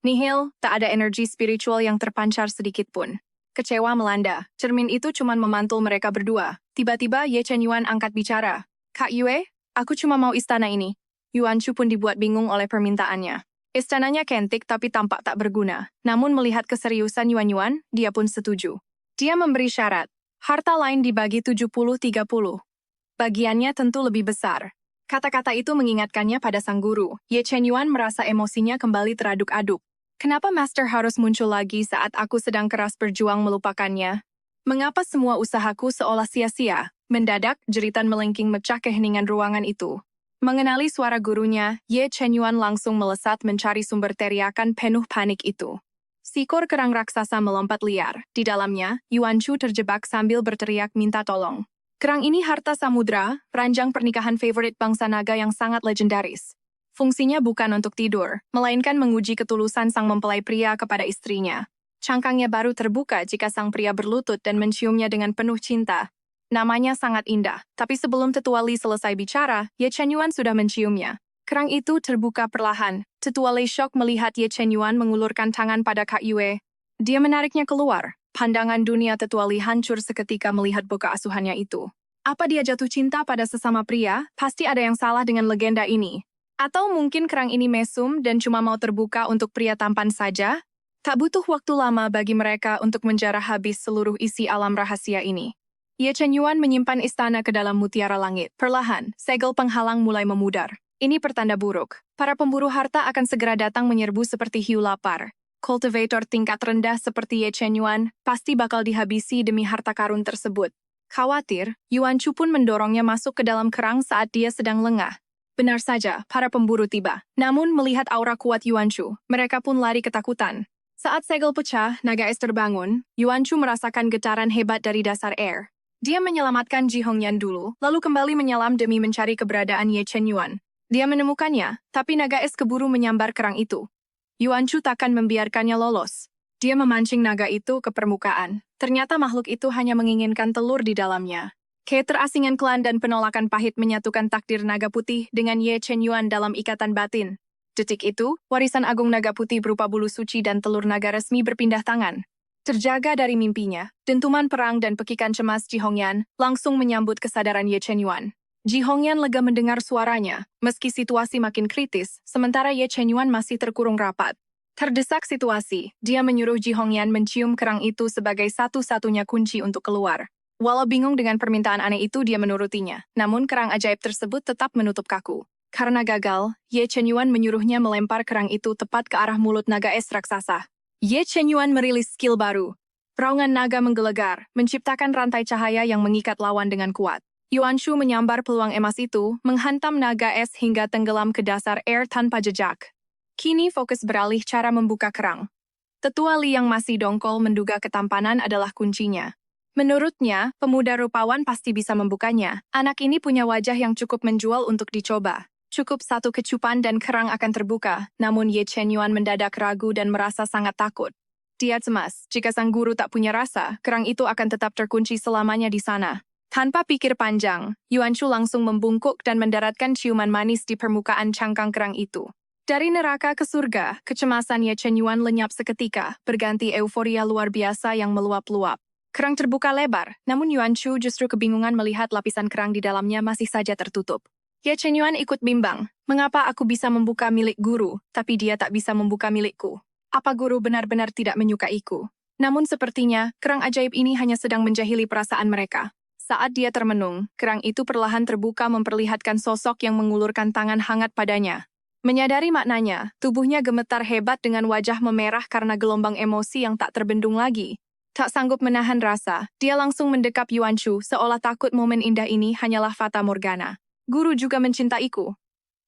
Nihil, tak ada energi spiritual yang terpancar sedikit pun. Kecewa melanda, cermin itu cuma memantul mereka berdua. Tiba-tiba Ye Chen Yuan angkat bicara. Kak Yue, aku cuma mau istana ini. Yuan Chu pun dibuat bingung oleh permintaannya. Istananya kentik tapi tampak tak berguna. Namun melihat keseriusan Yuan Yuan, dia pun setuju. Dia memberi syarat. Harta lain dibagi 70-30. Bagiannya tentu lebih besar. Kata-kata itu mengingatkannya pada sang guru. Ye Chen Yuan merasa emosinya kembali teraduk-aduk. Kenapa Master harus muncul lagi saat aku sedang keras berjuang melupakannya? Mengapa semua usahaku seolah sia-sia? Mendadak, jeritan melengking mecah keheningan ruangan itu. Mengenali suara gurunya, Ye Chen Yuan langsung melesat mencari sumber teriakan penuh panik itu. Sikor kerang raksasa melompat liar. Di dalamnya, Yuan Chu terjebak sambil berteriak minta tolong. Kerang ini harta samudra, ranjang pernikahan favorit bangsa naga yang sangat legendaris. Fungsinya bukan untuk tidur, melainkan menguji ketulusan sang mempelai pria kepada istrinya. Cangkangnya baru terbuka jika sang pria berlutut dan menciumnya dengan penuh cinta. Namanya sangat indah, tapi sebelum Tetua Li selesai bicara, Ye Chen Yuan sudah menciumnya. Kerang itu terbuka perlahan. Tetua Li syok melihat Ye Chen Yuan mengulurkan tangan pada Kak Yue. Dia menariknya keluar. Pandangan dunia Tetua Li hancur seketika melihat boka asuhannya itu. Apa dia jatuh cinta pada sesama pria? Pasti ada yang salah dengan legenda ini. Atau mungkin kerang ini mesum dan cuma mau terbuka untuk pria tampan saja? Tak butuh waktu lama bagi mereka untuk menjarah habis seluruh isi alam rahasia ini. Ye Chen Yuan menyimpan istana ke dalam mutiara langit. Perlahan, segel penghalang mulai memudar. Ini pertanda buruk. Para pemburu harta akan segera datang menyerbu seperti hiu lapar. Kultivator tingkat rendah seperti Ye Chen Yuan pasti bakal dihabisi demi harta karun tersebut. Khawatir, Yuan Chu pun mendorongnya masuk ke dalam kerang saat dia sedang lengah. Benar saja, para pemburu tiba. Namun melihat aura kuat Yuan Chu, mereka pun lari ketakutan. Saat segel pecah, naga es terbangun, Yuan Chu merasakan getaran hebat dari dasar air. Dia menyelamatkan Ji Hongyan dulu, lalu kembali menyelam demi mencari keberadaan Ye Chen Yuan. Dia menemukannya, tapi naga es keburu menyambar kerang itu. Yuan Chu takkan membiarkannya lolos. Dia memancing naga itu ke permukaan. Ternyata makhluk itu hanya menginginkan telur di dalamnya. Keterasingan klan dan penolakan pahit menyatukan takdir naga putih dengan Ye Chen Yuan dalam ikatan batin. Detik itu, warisan agung naga putih berupa bulu suci dan telur naga resmi berpindah tangan. Terjaga dari mimpinya, dentuman perang dan pekikan cemas Ji Hongyan langsung menyambut kesadaran Ye Chen Yuan. Ji Hongyan lega mendengar suaranya, meski situasi makin kritis, sementara Ye Chen Yuan masih terkurung rapat. Terdesak situasi, dia menyuruh Ji Hongyan mencium kerang itu sebagai satu-satunya kunci untuk keluar. Walau bingung dengan permintaan aneh itu, dia menurutinya. Namun kerang ajaib tersebut tetap menutup kaku. Karena gagal, Ye Chen Yuan menyuruhnya melempar kerang itu tepat ke arah mulut naga es raksasa. Ye Chen Yuan merilis skill baru. Raungan naga menggelegar, menciptakan rantai cahaya yang mengikat lawan dengan kuat. Yuan Chu menyambar peluang emas itu, menghantam naga es hingga tenggelam ke dasar air tanpa jejak. Kini fokus beralih cara membuka kerang. Tetua Li yang masih dongkol menduga ketampanan adalah kuncinya. Menurutnya, pemuda rupawan pasti bisa membukanya. Anak ini punya wajah yang cukup menjual untuk dicoba. Cukup satu kecupan dan kerang akan terbuka, namun Ye Chen Yuan mendadak ragu dan merasa sangat takut. Dia cemas, jika sang guru tak punya rasa, kerang itu akan tetap terkunci selamanya di sana. Tanpa pikir panjang, Yuan Shu langsung membungkuk dan mendaratkan ciuman manis di permukaan cangkang kerang itu. Dari neraka ke surga, kecemasan Ye Chen Yuan lenyap seketika, berganti euforia luar biasa yang meluap-luap. Kerang terbuka lebar, namun Yuan Shu justru kebingungan melihat lapisan kerang di dalamnya masih saja tertutup. Ye Chen Yuan ikut bimbang, mengapa aku bisa membuka milik guru, tapi dia tak bisa membuka milikku? Apa guru benar-benar tidak menyukaiku? Namun sepertinya, kerang ajaib ini hanya sedang menjahili perasaan mereka. Saat dia termenung, kerang itu perlahan terbuka memperlihatkan sosok yang mengulurkan tangan hangat padanya. Menyadari maknanya, tubuhnya gemetar hebat dengan wajah memerah karena gelombang emosi yang tak terbendung lagi. Tak sanggup menahan rasa, dia langsung mendekap Yuan Shu seolah takut momen indah ini hanyalah fata morgana. Guru juga mencintaiku.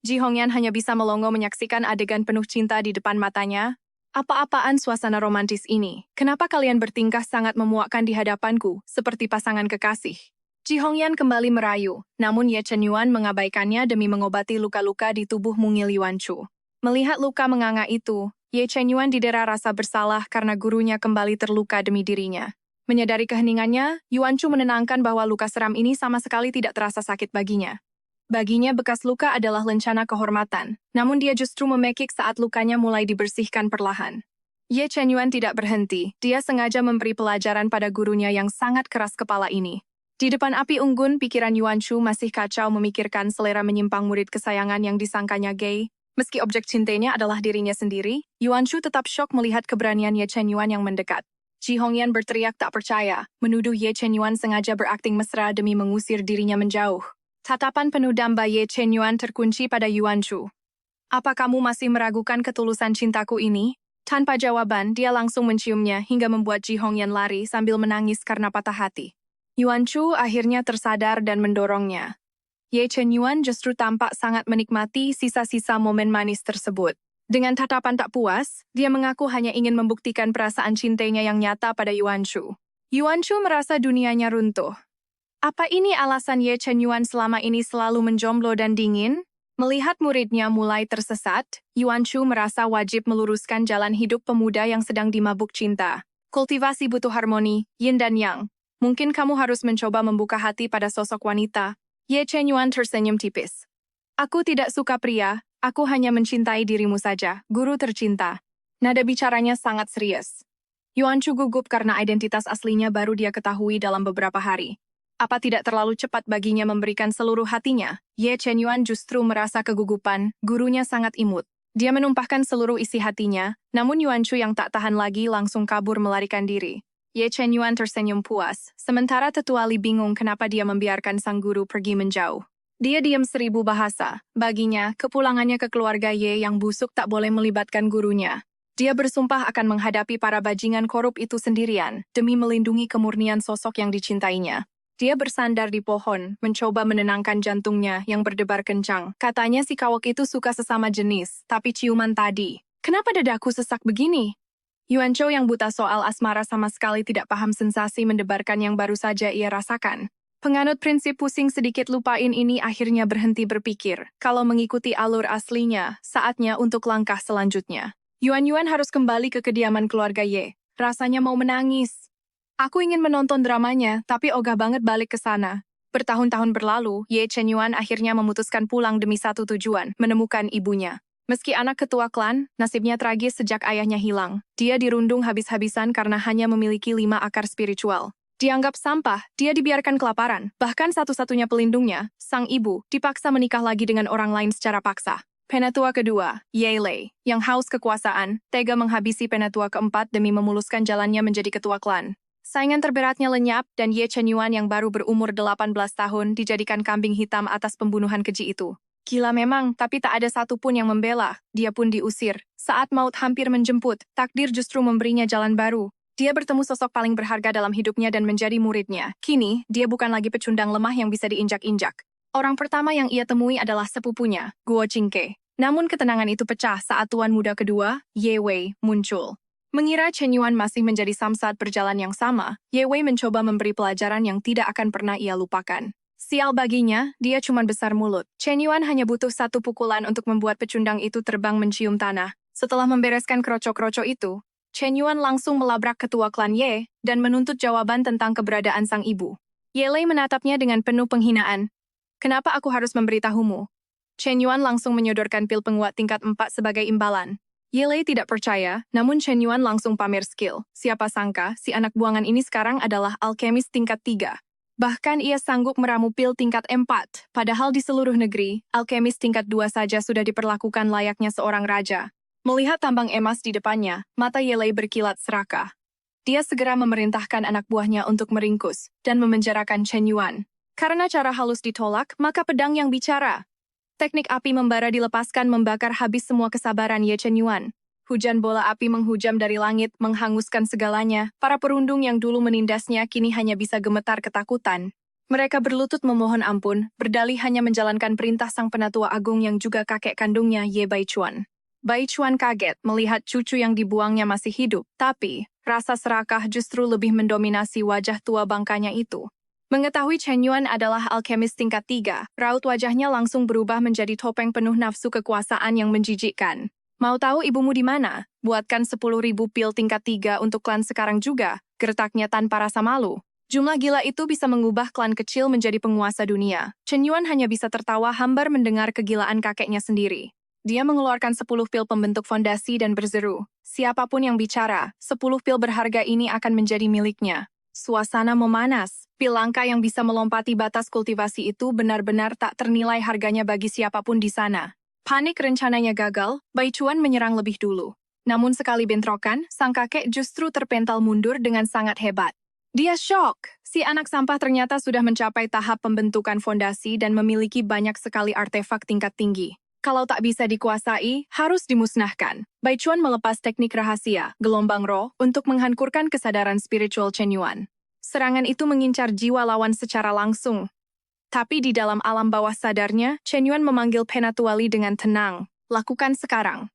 Ji Hongyan hanya bisa melongo menyaksikan adegan penuh cinta di depan matanya. Apa-apaan suasana romantis ini? Kenapa kalian bertingkah sangat memuakkan di hadapanku, seperti pasangan kekasih? Ji Hongyan kembali merayu, namun Ye Chen Yuan mengabaikannya demi mengobati luka-luka di tubuh mungil Yuan Shu. Melihat luka menganga itu, Ye Chen Yuan didera rasa bersalah karena gurunya kembali terluka demi dirinya. Menyadari keheningannya, Yuan Shu menenangkan bahwa luka seram ini sama sekali tidak terasa sakit baginya. Baginya bekas luka adalah lencana kehormatan, namun dia justru memekik saat lukanya mulai dibersihkan perlahan. Ye Chen Yuan tidak berhenti, dia sengaja memberi pelajaran pada gurunya yang sangat keras kepala ini. Di depan api unggun, pikiran Yuan Shu masih kacau memikirkan selera menyimpang murid kesayangan yang disangkanya gay. Meski objek cintanya adalah dirinya sendiri, Yuan Shu tetap syok melihat keberanian Ye Chen Yuan yang mendekat. Ji Hongyan berteriak tak percaya, menuduh Ye Chen Yuan sengaja berakting mesra demi mengusir dirinya menjauh. Tatapan penuh damba Ye Chen Yuan terkunci pada Yuan Shu. Apa kamu masih meragukan ketulusan cintaku ini? Tanpa jawaban, dia langsung menciumnya hingga membuat Ji Hongyan lari sambil menangis karena patah hati. Yuan Shu akhirnya tersadar dan mendorongnya. Ye Chen Yuan justru tampak sangat menikmati sisa-sisa momen manis tersebut. Dengan tatapan tak puas, dia mengaku hanya ingin membuktikan perasaan cintanya yang nyata pada Yuan Shu. Yuan Shu merasa dunianya runtuh. Apa ini alasan Ye Chen Yuan selama ini selalu menjomblo dan dingin? Melihat muridnya mulai tersesat, Yuan Shu merasa wajib meluruskan jalan hidup pemuda yang sedang dimabuk cinta. Kultivasi butuh harmoni, yin dan yang. Mungkin kamu harus mencoba membuka hati pada sosok wanita. Ye Chen Yuan tersenyum tipis. Aku tidak suka pria, aku hanya mencintai dirimu saja, guru tercinta. Nada bicaranya sangat serius. Yuan Shu gugup karena identitas aslinya baru dia ketahui dalam beberapa hari. Apa tidak terlalu cepat baginya memberikan seluruh hatinya? Ye Chen Yuan justru merasa kegugupan, gurunya sangat imut. Dia menumpahkan seluruh isi hatinya, namun Yuan Shu yang tak tahan lagi langsung kabur melarikan diri. Ye Chen Yuan tersenyum puas, sementara Tetua Li bingung kenapa dia membiarkan sang guru pergi menjauh. Dia diam 1000 bahasa. Baginya, kepulangannya ke keluarga Ye yang busuk tak boleh melibatkan gurunya. Dia bersumpah akan menghadapi para bajingan korup itu sendirian, demi melindungi kemurnian sosok yang dicintainya. Dia bersandar di pohon, mencoba menenangkan jantungnya yang berdebar kencang. Katanya si kawok itu suka sesama jenis, tapi ciuman tadi. Kenapa dadaku sesak begini? Yuan Chou yang buta soal asmara sama sekali tidak paham sensasi mendebarkan yang baru saja ia rasakan. Penganut prinsip pusing sedikit lupain ini akhirnya berhenti berpikir. Kalau mengikuti alur aslinya, saatnya untuk langkah selanjutnya. Yuan Yuan harus kembali ke kediaman keluarga Ye. Rasanya mau menangis. Aku ingin menonton dramanya, tapi ogah banget balik ke sana. Bertahun-tahun berlalu, Ye Chen Yuan akhirnya memutuskan pulang demi satu tujuan, menemukan ibunya. Meski anak ketua klan, nasibnya tragis sejak ayahnya hilang. Dia dirundung habis-habisan karena hanya memiliki 5 akar spiritual. Dianggap sampah, dia dibiarkan kelaparan. Bahkan satu-satunya pelindungnya, sang ibu, dipaksa menikah lagi dengan orang lain secara paksa. Penatua kedua, Ye Lei, yang haus kekuasaan, tega menghabisi penatua keempat demi memuluskan jalannya menjadi ketua klan. Saingan terberatnya lenyap dan Ye Chen Yuan yang baru berumur 18 tahun dijadikan kambing hitam atas pembunuhan keji itu. Gila memang, tapi tak ada satupun yang membela. Dia pun diusir. Saat maut hampir menjemput, takdir justru memberinya jalan baru. Dia bertemu sosok paling berharga dalam hidupnya dan menjadi muridnya. Kini, dia bukan lagi pecundang lemah yang bisa diinjak-injak. Orang pertama yang ia temui adalah sepupunya, Guo Qingke. Namun ketenangan itu pecah saat tuan muda kedua, Ye Wei, muncul. Mengira Chen Yuan masih menjadi samsat berjalan yang sama, Ye Wei mencoba memberi pelajaran yang tidak akan pernah ia lupakan. Sial baginya, dia cuma besar mulut. Chen Yuan hanya butuh satu pukulan untuk membuat pecundang itu terbang mencium tanah. Setelah membereskan kroco-kroco itu, Chen Yuan langsung melabrak ketua klan Ye dan menuntut jawaban tentang keberadaan sang ibu. Ye Lei menatapnya dengan penuh penghinaan. Kenapa aku harus memberitahumu? Chen Yuan langsung menyodorkan pil penguat tingkat 4 sebagai imbalan. Ye Lei tidak percaya, namun Chen Yuan langsung pamer skill. Siapa sangka, si anak buangan ini sekarang adalah alkemis tingkat 3. Bahkan ia sanggup meramu pil tingkat 4, padahal di seluruh negeri, alkemis tingkat 2 saja sudah diperlakukan layaknya seorang raja. Melihat tambang emas di depannya, mata Ye Lei berkilat serakah. Dia segera memerintahkan anak buahnya untuk meringkus dan memenjarakan Chen Yuan. Karena cara halus ditolak, maka pedang yang bicara. Teknik api membara dilepaskan membakar habis semua kesabaran Ye Chen Yuan. Hujan bola api menghujam dari langit, menghanguskan segalanya. Para perundung yang dulu menindasnya kini hanya bisa gemetar ketakutan. Mereka berlutut memohon ampun, berdalih hanya menjalankan perintah sang penatua agung yang juga kakek kandungnya Ye Baichuan. Baichuan kaget melihat cucu yang dibuangnya masih hidup, tapi rasa serakah justru lebih mendominasi wajah tua bangkanya itu. Mengetahui Chen Yuan adalah alkemis tingkat 3, raut wajahnya langsung berubah menjadi topeng penuh nafsu kekuasaan yang menjijikkan. Mau tahu ibumu di mana? Buatkan 10.000 pil tingkat 3 untuk klan sekarang juga, gertaknya tanpa rasa malu. Jumlah gila itu bisa mengubah klan kecil menjadi penguasa dunia. Chen Yuan hanya bisa tertawa hambar mendengar kegilaan kakeknya sendiri. Dia mengeluarkan 10 pil pembentuk fondasi dan berseru, siapapun yang bicara, 10 pil berharga ini akan menjadi miliknya. Suasana memanas. Pil langka yang bisa melompati batas kultivasi itu benar-benar tak ternilai harganya bagi siapapun di sana. Panik rencananya gagal, Baichuan menyerang lebih dulu. Namun sekali bentrokan, sang kakek justru terpental mundur dengan sangat hebat. Dia syok. Si anak sampah ternyata sudah mencapai tahap pembentukan fondasi dan memiliki banyak sekali artefak tingkat tinggi. Kalau tak bisa dikuasai, harus dimusnahkan. Baichuan melepas teknik rahasia, gelombang roh, untuk menghancurkan kesadaran spiritual Chen Yuan. Serangan itu mengincar jiwa lawan secara langsung. Tapi di dalam alam bawah sadarnya, Chen Yuan memanggil Penatuali dengan tenang. Lakukan sekarang.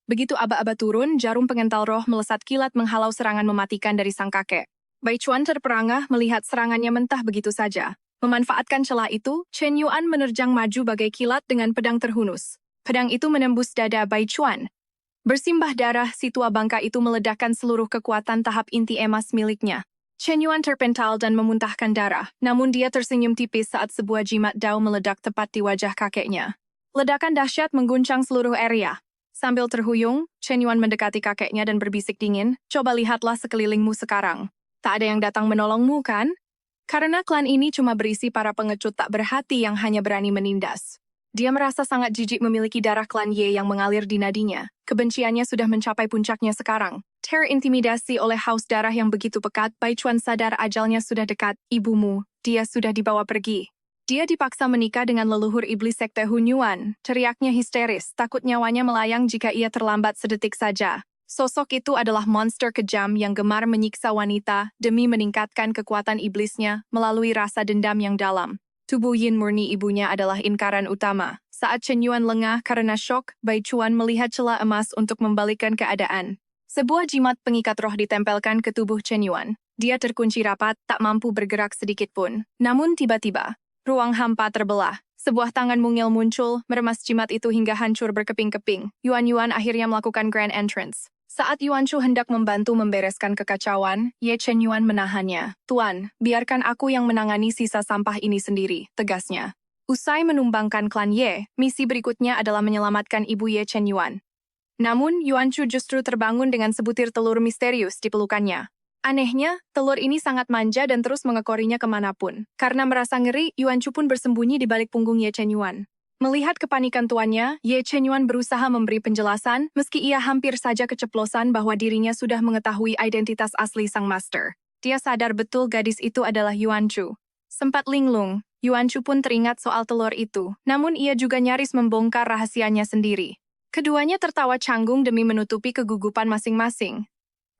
Begitu aba-aba turun, jarum pengental roh melesat kilat menghalau serangan mematikan dari sang kakek. Baichuan terperangah melihat serangannya mentah begitu saja. Memanfaatkan celah itu, Chen Yuan menerjang maju bagai kilat dengan pedang terhunus. Pedang itu menembus dada Baichuan. Bersimbah darah, si tua bangka itu meledakkan seluruh kekuatan tahap inti emas miliknya. Chen Yuan terpental dan memuntahkan darah, namun dia tersenyum tipis saat sebuah jimat dao meledak tepat di wajah kakeknya. Ledakan dahsyat mengguncang seluruh area. Sambil terhuyung, Chen Yuan mendekati kakeknya dan berbisik dingin, coba lihatlah sekelilingmu sekarang. Tak ada yang datang menolongmu, kan? Karena klan ini cuma berisi para pengecut tak berhati yang hanya berani menindas. Dia merasa sangat jijik memiliki darah klan Ye yang mengalir di nadinya. Kebenciannya sudah mencapai puncaknya sekarang. Terintimidasi oleh haus darah yang begitu pekat, Baichuan sadar ajalnya sudah dekat. Ibumu, dia sudah dibawa pergi. Dia dipaksa menikah dengan leluhur iblis sekte Hun Yuan. Teriaknya histeris, takut nyawanya melayang jika ia terlambat sedetik saja. Sosok itu adalah monster kejam yang gemar menyiksa wanita demi meningkatkan kekuatan iblisnya melalui rasa dendam yang dalam. Tubuh Yin murni ibunya adalah inkaran utama. Saat Chen Yuan lengah karena syok, Baichuan melihat celah emas untuk membalikkan keadaan. Sebuah jimat pengikat roh ditempelkan ke tubuh Chen Yuan. Dia terkunci rapat, tak mampu bergerak sedikit pun. Namun tiba-tiba, ruang hampa terbelah. Sebuah tangan mungil muncul, meremas jimat itu hingga hancur berkeping-keping. Yuan akhirnya melakukan grand entrance. Saat Yuan Shu hendak membantu membereskan kekacauan, Ye Chen Yuan menahannya. Tuan, biarkan aku yang menangani sisa sampah ini sendiri, tegasnya. Usai menumbangkan klan Ye, misi berikutnya adalah menyelamatkan ibu Ye Chen Yuan. Namun, Yuan Shu justru terbangun dengan sebutir telur misterius di pelukannya. Anehnya, telur ini sangat manja dan terus mengekorinya kemanapun. Karena merasa ngeri, Yuan Shu pun bersembunyi di balik punggung Ye Chen Yuan. Melihat kepanikan tuannya, Ye Chen Yuan berusaha memberi penjelasan, meski ia hampir saja keceplosan bahwa dirinya sudah mengetahui identitas asli sang master. Dia sadar betul gadis itu adalah Yuan Shu. Sempat linglung, Yuan Shu pun teringat soal telur itu, namun ia juga nyaris membongkar rahasianya sendiri. Keduanya tertawa canggung demi menutupi kegugupan masing-masing.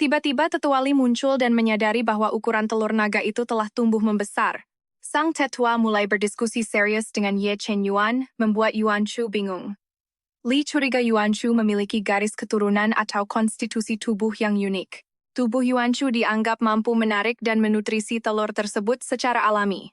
Tiba-tiba Tetuali muncul dan menyadari bahwa ukuran telur naga itu telah tumbuh membesar. Sang tetua mulai berdiskusi serius dengan Ye Chen Yuan, membuat Yuan Shu bingung. Li curiga Yuan Shu memiliki garis keturunan atau konstitusi tubuh yang unik. Tubuh Yuan Shu dianggap mampu menarik dan menutrisi telur tersebut secara alami.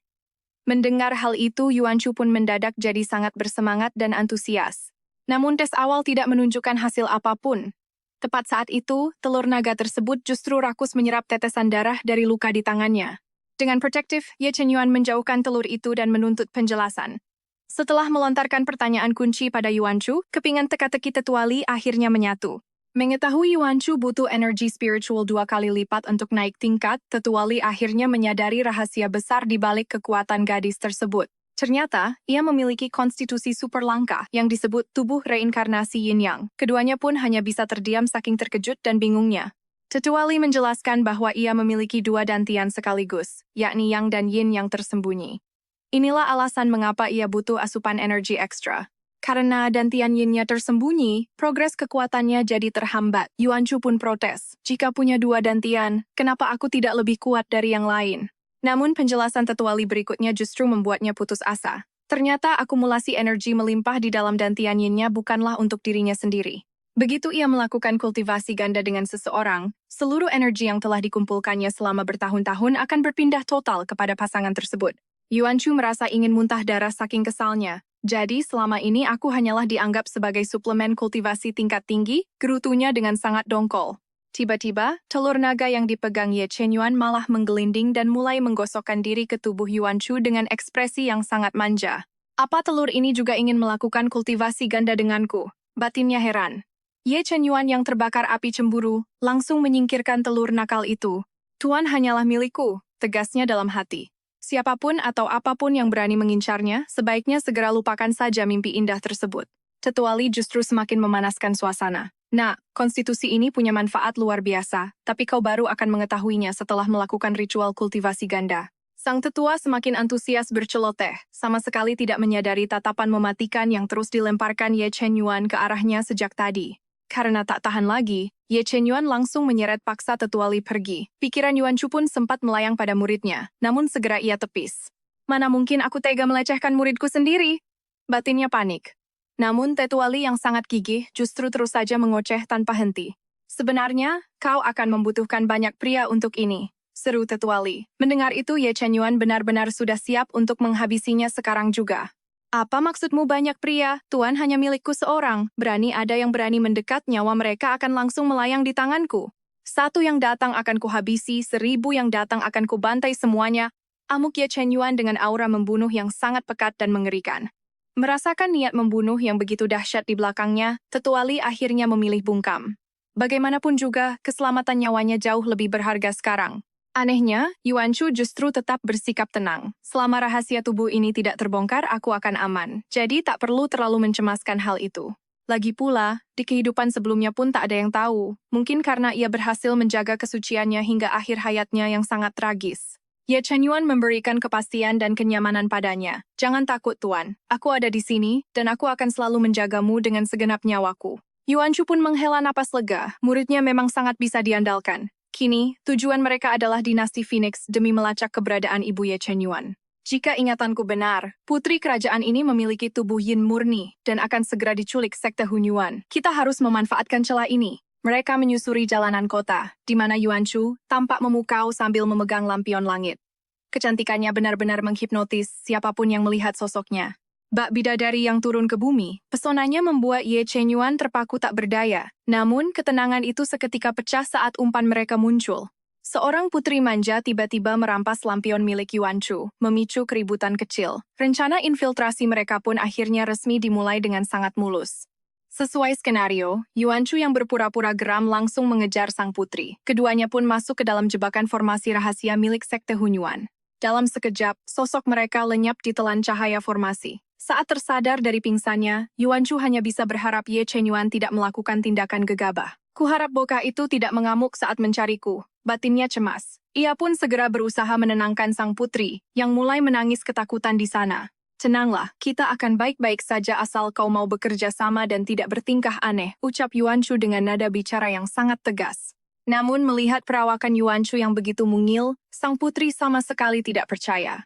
Mendengar hal itu, Yuan Shu pun mendadak jadi sangat bersemangat dan antusias. Namun tes awal tidak menunjukkan hasil apapun. Tepat saat itu, telur naga tersebut justru rakus menyerap tetesan darah dari luka di tangannya. Dengan protektif, Ye Chenyuan menjauhkan telur itu dan menuntut penjelasan. Setelah melontarkan pertanyaan kunci pada Yuan Shu, kepingan teka-teki Tetuali akhirnya menyatu. Mengetahui Yuan Shu butuh energi spiritual 2 kali lipat untuk naik tingkat, Tetuali akhirnya menyadari rahasia besar di balik kekuatan gadis tersebut. Ternyata, ia memiliki konstitusi super langka yang disebut tubuh reinkarnasi Yin Yang. Keduanya pun hanya bisa terdiam saking terkejut dan bingungnya. Tetuali menjelaskan bahwa ia memiliki 2 dantian sekaligus, yakni Yang dan Yin yang tersembunyi. Inilah alasan mengapa ia butuh asupan energi ekstra. Karena dantian Yin-nya tersembunyi, progres kekuatannya jadi terhambat. Yuan Shu pun protes. Jika punya 2 dantian, kenapa aku tidak lebih kuat dari yang lain? Namun penjelasan Tetuali berikutnya justru membuatnya putus asa. Ternyata akumulasi energi melimpah di dalam dantian Yin-nya bukanlah untuk dirinya sendiri. Begitu ia melakukan kultivasi ganda dengan seseorang, seluruh energi yang telah dikumpulkannya selama bertahun-tahun akan berpindah total kepada pasangan tersebut. Yuan Shu merasa ingin muntah darah saking kesalnya. Jadi selama ini aku hanyalah dianggap sebagai suplemen kultivasi tingkat tinggi, gerutunya dengan sangat dongkol. Tiba-tiba, telur naga yang dipegang Ye Chenyuan malah menggelinding dan mulai menggosokkan diri ke tubuh Yuan Shu dengan ekspresi yang sangat manja. Apa telur ini juga ingin melakukan kultivasi ganda denganku? Batinnya heran. Ye Chenyuan yang terbakar api cemburu, langsung menyingkirkan telur nakal itu. Tuan hanyalah milikku, tegasnya dalam hati. Siapapun atau apapun yang berani mengincarnya, sebaiknya segera lupakan saja mimpi indah tersebut. Tetuali justru semakin memanaskan suasana. Nah, konstitusi ini punya manfaat luar biasa, tapi kau baru akan mengetahuinya setelah melakukan ritual kultivasi ganda. Sang tetua semakin antusias berceloteh, sama sekali tidak menyadari tatapan mematikan yang terus dilemparkan Ye Chenyuan ke arahnya sejak tadi. Karena tak tahan lagi, Ye Chenyuan langsung menyeret paksa Tetuali pergi. Pikiran Yuan Shu pun sempat melayang pada muridnya, namun segera ia tepis. Mana mungkin aku tega melecehkan muridku sendiri? Batinnya panik. Namun Tetuali yang sangat gigih justru terus saja mengoceh tanpa henti. Sebenarnya, kau akan membutuhkan banyak pria untuk ini, seru Tetuali. Mendengar itu Ye Chenyuan benar-benar sudah siap untuk menghabisinya sekarang juga. Apa maksudmu banyak pria? Tuan hanya milikku seorang. Ada yang berani mendekat, nyawa mereka akan langsung melayang di tanganku. 1 yang datang akan kuhabisi, 1000 yang datang akan kubantai semuanya. Amuk Ye Chenyuan dengan aura membunuh yang sangat pekat dan mengerikan. Merasakan niat membunuh yang begitu dahsyat di belakangnya, Tetuali akhirnya memilih bungkam. Bagaimanapun juga, keselamatan nyawanya jauh lebih berharga sekarang. Anehnya, Yuan Shu justru tetap bersikap tenang. Selama rahasia tubuh ini tidak terbongkar, aku akan aman. Jadi tak perlu terlalu mencemaskan hal itu. Lagi pula, di kehidupan sebelumnya pun tak ada yang tahu. Mungkin karena ia berhasil menjaga kesuciannya hingga akhir hayatnya yang sangat tragis. Ye Chenyuan memberikan kepastian dan kenyamanan padanya. Jangan takut, Tuan. Aku ada di sini, dan aku akan selalu menjagamu dengan segenap nyawaku. Yuan Shu pun menghela napas lega. Muridnya memang sangat bisa diandalkan. Kini, tujuan mereka adalah dinasti Phoenix demi melacak keberadaan Ibu Ye Chenyuan. Jika ingatanku benar, putri kerajaan ini memiliki tubuh Yin murni dan akan segera diculik sekte Hunyuan. Kita harus memanfaatkan celah ini. Mereka menyusuri jalanan kota, di mana Yuan Shu tampak memukau sambil memegang lampion langit. Kecantikannya benar-benar menghipnotis siapapun yang melihat sosoknya. Bak bidadari yang turun ke bumi, pesonanya membuat Ye Chenyuan terpaku tak berdaya. Namun, ketenangan itu seketika pecah saat umpan mereka muncul. Seorang putri manja tiba-tiba merampas lampion milik Yuan Shu, memicu keributan kecil. Rencana infiltrasi mereka pun akhirnya resmi dimulai dengan sangat mulus. Sesuai skenario, Yuan Shu yang berpura-pura geram langsung mengejar sang putri. Keduanya pun masuk ke dalam jebakan formasi rahasia milik sekte Hunyuan. Dalam sekejap, sosok mereka lenyap di telan cahaya formasi. Saat tersadar dari pingsannya, Yuan Shu hanya bisa berharap Ye Chenyuan tidak melakukan tindakan gegabah. Kuharap bocah itu tidak mengamuk saat mencariku. Batinnya cemas. Ia pun segera berusaha menenangkan sang putri, yang mulai menangis ketakutan di sana. Tenanglah, kita akan baik-baik saja asal kau mau bekerja sama dan tidak bertingkah aneh, ucap Yuan Shu dengan nada bicara yang sangat tegas. Namun melihat perawakan Yuan Shu yang begitu mungil, sang putri sama sekali tidak percaya.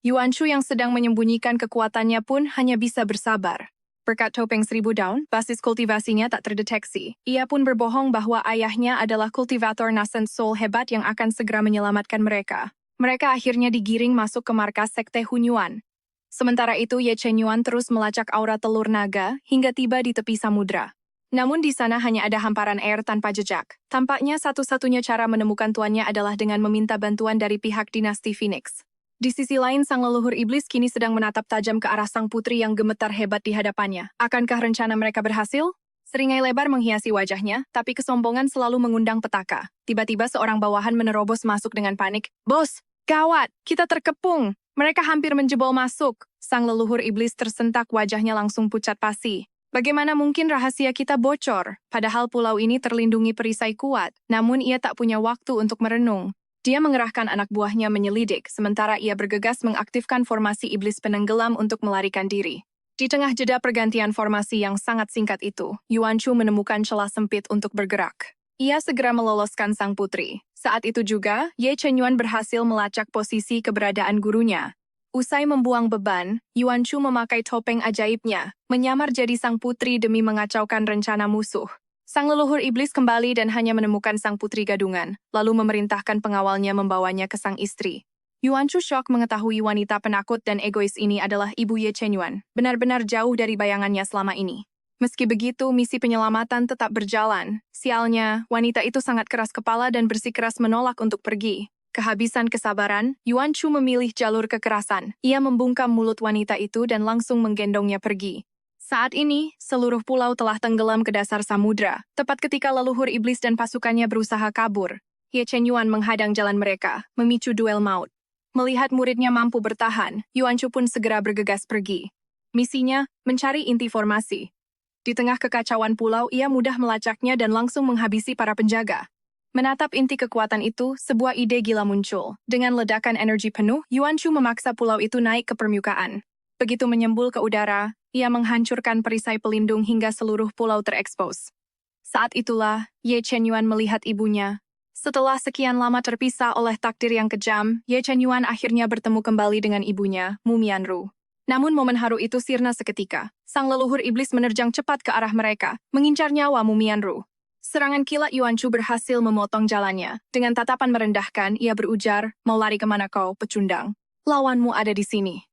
Yuan Shu yang sedang menyembunyikan kekuatannya pun hanya bisa bersabar. Berkat topeng 1000 daun, basis kultivasinya tak terdeteksi. Ia pun berbohong bahwa ayahnya adalah kultivator nascent soul hebat yang akan segera menyelamatkan mereka. Mereka akhirnya digiring masuk ke markas sekte Hunyuan. Sementara itu Ye Chenyuan terus melacak aura telur naga hingga tiba di tepi samudra. Namun di sana hanya ada hamparan air tanpa jejak. Tampaknya satu-satunya cara menemukan tuannya adalah dengan meminta bantuan dari pihak dinasti Phoenix. Di sisi lain, sang leluhur iblis kini sedang menatap tajam ke arah sang putri yang gemetar hebat di hadapannya. Akankah rencana mereka berhasil? Seringai lebar menghiasi wajahnya, tapi kesombongan selalu mengundang petaka. Tiba-tiba seorang bawahan menerobos masuk dengan panik. Bos, gawat, kita terkepung. Mereka hampir menjebol masuk. Sang leluhur iblis tersentak, wajahnya langsung pucat pasi. Bagaimana mungkin rahasia kita bocor? Padahal pulau ini terlindungi perisai kuat, namun ia tak punya waktu untuk merenung. Dia mengerahkan anak buahnya menyelidik, sementara ia bergegas mengaktifkan formasi iblis penenggelam untuk melarikan diri. Di tengah jeda pergantian formasi yang sangat singkat itu, Yuan Shu menemukan celah sempit untuk bergerak. Ia segera meloloskan sang putri. Saat itu juga, Ye Chenyuan berhasil melacak posisi keberadaan gurunya. Usai membuang beban, Yuan Shu memakai topeng ajaibnya, menyamar jadi sang putri demi mengacaukan rencana musuh. Sang leluhur iblis kembali dan hanya menemukan sang putri gadungan, lalu memerintahkan pengawalnya membawanya ke sang istri. Yuan Shu syok mengetahui wanita penakut dan egois ini adalah ibu Ye Chenyuan, benar-benar jauh dari bayangannya selama ini. Meski begitu, misi penyelamatan tetap berjalan. Sialnya, wanita itu sangat keras kepala dan bersikeras menolak untuk pergi. Kehabisan kesabaran, Yuan Shu memilih jalur kekerasan. Ia membungkam mulut wanita itu dan langsung menggendongnya pergi. Saat ini, seluruh pulau telah tenggelam ke dasar samudra, tepat ketika leluhur iblis dan pasukannya berusaha kabur. Ye Chenyuan menghadang jalan mereka, memicu duel maut. Melihat muridnya mampu bertahan, Yuan Shu pun segera bergegas pergi. Misinya, mencari inti formasi. Di tengah kekacauan pulau, ia mudah melacaknya dan langsung menghabisi para penjaga. Menatap inti kekuatan itu, sebuah ide gila muncul. Dengan ledakan energi penuh, Yuan Shu memaksa pulau itu naik ke permukaan. Begitu menyembul ke udara, ia menghancurkan perisai pelindung hingga seluruh pulau terekspos. Saat itulah, Ye Chenyuan melihat ibunya. Setelah sekian lama terpisah oleh takdir yang kejam, Ye Chenyuan akhirnya bertemu kembali dengan ibunya, Mu Mianru. Namun momen haru itu sirna seketika. Sang leluhur iblis menerjang cepat ke arah mereka, mengincar nyawa Mu Mianru. Serangan kilat Yuan Shu berhasil memotong jalannya. Dengan tatapan merendahkan, ia berujar, mau lari kemana kau, pecundang? Lawanmu ada di sini.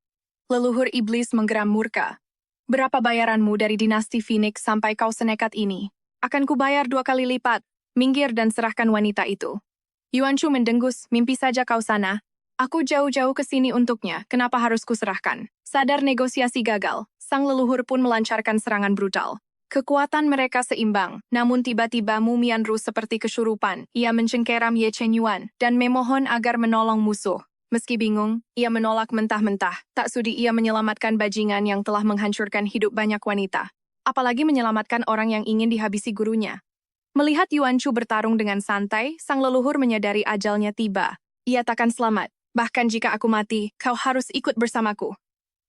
Leluhur iblis menggeram murka. Berapa bayaranmu dari dinasti Phoenix sampai kau senekat ini? Akan kubayar 2 kali lipat. Minggir dan serahkan wanita itu. Yuan Shu mendengus, mimpi saja kau sana. Aku jauh-jauh ke sini untuknya, kenapa harus kuserahkan? Sadar negosiasi gagal, sang leluhur pun melancarkan serangan brutal. Kekuatan mereka seimbang, namun tiba-tiba Mu Mianru seperti kesurupan. Ia mencengkeram Ye Chenyuan dan memohon agar menolong musuh. Meski bingung, ia menolak mentah-mentah. Tak sudi ia menyelamatkan bajingan yang telah menghancurkan hidup banyak wanita. Apalagi menyelamatkan orang yang ingin dihabisi gurunya. Melihat Yuan Shu bertarung dengan santai, sang leluhur menyadari ajalnya tiba. Ia takkan selamat. Bahkan jika aku mati, kau harus ikut bersamaku.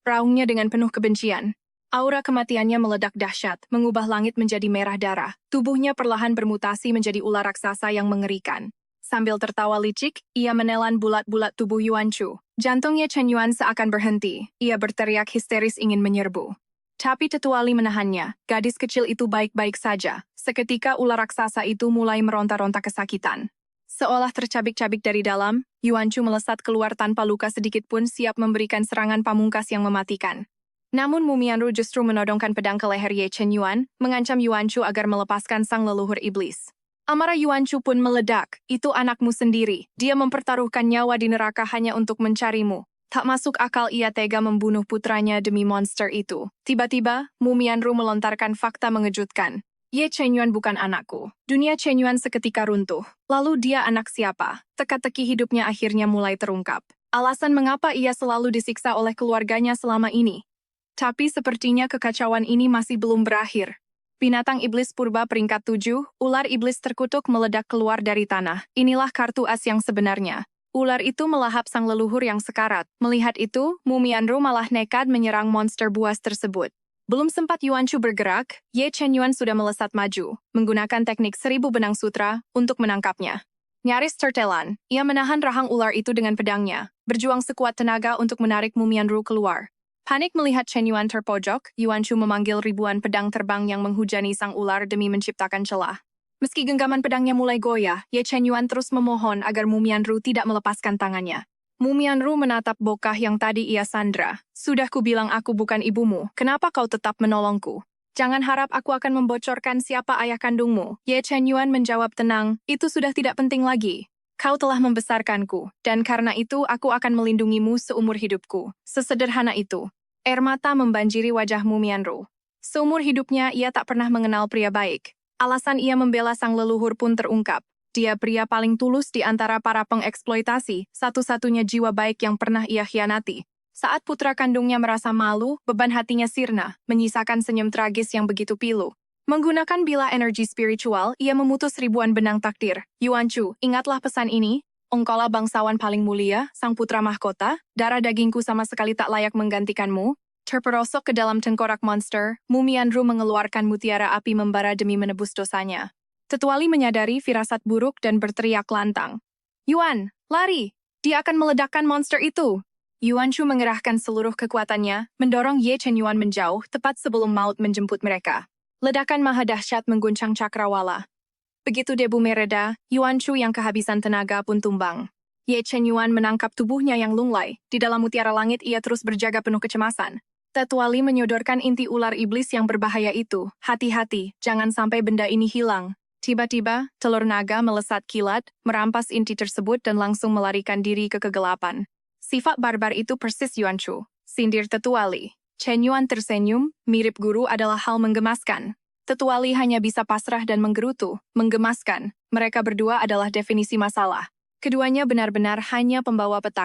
Raungnya dengan penuh kebencian. Aura kematiannya meledak dahsyat, mengubah langit menjadi merah darah. Tubuhnya perlahan bermutasi menjadi ular raksasa yang mengerikan. Sambil tertawa licik, ia menelan bulat-bulat tubuh Yuan Shu. Jantungnya Chenyuan seakan berhenti. Ia berteriak histeris ingin menyerbu. Tapi Tetua Li menahannya. Gadis kecil itu baik-baik saja. Seketika ular raksasa itu mulai meronta-ronta kesakitan. Seolah tercabik-cabik dari dalam, Yuan Shu melesat keluar tanpa luka sedikit pun, siap memberikan serangan pamungkas yang mematikan. Namun Mu Mianru justru menodongkan pedang ke leher Ye Chenyuan, mengancam Yuan Shu agar melepaskan sang leluhur iblis. Amarah Yuan Shu pun meledak, itu anakmu sendiri. Dia mempertaruhkan nyawa di neraka hanya untuk mencarimu. Tak masuk akal ia tega membunuh putranya demi monster itu. Tiba-tiba, Mu Mianru melontarkan fakta mengejutkan. Ye Chenyuan bukan anakku. Dunia Chenyuan seketika runtuh. Lalu dia anak siapa? Teka-teki hidupnya akhirnya mulai terungkap. Alasan mengapa ia selalu disiksa oleh keluarganya selama ini. Tapi sepertinya kekacauan ini masih belum berakhir. Binatang iblis purba peringkat 7, ular iblis terkutuk meledak keluar dari tanah. Inilah kartu as yang sebenarnya. Ular itu melahap sang leluhur yang sekarat. Melihat itu, Mu Mianru malah nekat menyerang monster buas tersebut. Belum sempat Yuan Shu bergerak, Ye Chenyuan sudah melesat maju, menggunakan teknik 1000 benang sutra untuk menangkapnya. Nyaris tertelan, ia menahan rahang ular itu dengan pedangnya, berjuang sekuat tenaga untuk menarik Mu Mianru keluar. Panik melihat Chenyuan terpojok, Yuan Shu memanggil ribuan pedang terbang yang menghujani sang ular demi menciptakan celah. Meski genggaman pedangnya mulai goyah, Ye Chenyuan terus memohon agar Mu Mianru tidak melepaskan tangannya. Mu Mianru menatap bokah yang tadi ia sandra. Sudah kubilang aku bukan ibumu, kenapa kau tetap menolongku? Jangan harap aku akan membocorkan siapa ayah kandungmu. Ye Chen Yuan menjawab tenang, itu sudah tidak penting lagi. Kau telah membesarkanku, dan karena itu aku akan melindungimu seumur hidupku. Sesederhana itu. Air mata membanjiri wajah Mumianru. Seumur hidupnya ia tak pernah mengenal pria baik. Alasan ia membela sang leluhur pun terungkap. Dia pria paling tulus di antara para pengeksploitasi, satu-satunya jiwa baik yang pernah ia khianati. Saat putra kandungnya merasa malu, beban hatinya sirna, menyisakan senyum tragis yang begitu pilu. Menggunakan bila energi spiritual, ia memutus ribuan benang takdir. Yuan Chu, ingatlah pesan ini. Engkaulah bangsawan paling mulia, sang putra mahkota, darah dagingku sama sekali tak layak menggantikanmu. Terperosok ke dalam tengkorak monster, Mumianru mengeluarkan mutiara api membara demi menebus dosanya. Tetuali menyadari firasat buruk dan berteriak lantang. Yuan, lari! Dia akan meledakkan monster itu! Yuan Chu mengerahkan seluruh kekuatannya, mendorong Ye Chen Yuan menjauh tepat sebelum maut menjemput mereka. Ledakan maha dahsyat mengguncang cakrawala. Begitu debu mereda, Yuan Chu yang kehabisan tenaga pun tumbang. Ye Chen Yuan menangkap tubuhnya yang lunglai. Di dalam mutiara langit ia terus berjaga penuh kecemasan. Tetuali menyodorkan inti ular iblis yang berbahaya itu. Hati-hati, jangan sampai benda ini hilang. Tiba-tiba, telur naga melesat kilat, merampas inti tersebut dan langsung melarikan diri ke kegelapan. Sifat barbar itu persis Yuan Chu. Sindir Tetuali. Chen Yuan tersenyum, mirip guru adalah hal menggemaskan. Tetuali hanya bisa pasrah dan menggerutu, menggemaskan. Mereka berdua adalah definisi masalah. Keduanya benar-benar hanya pembawa petaka.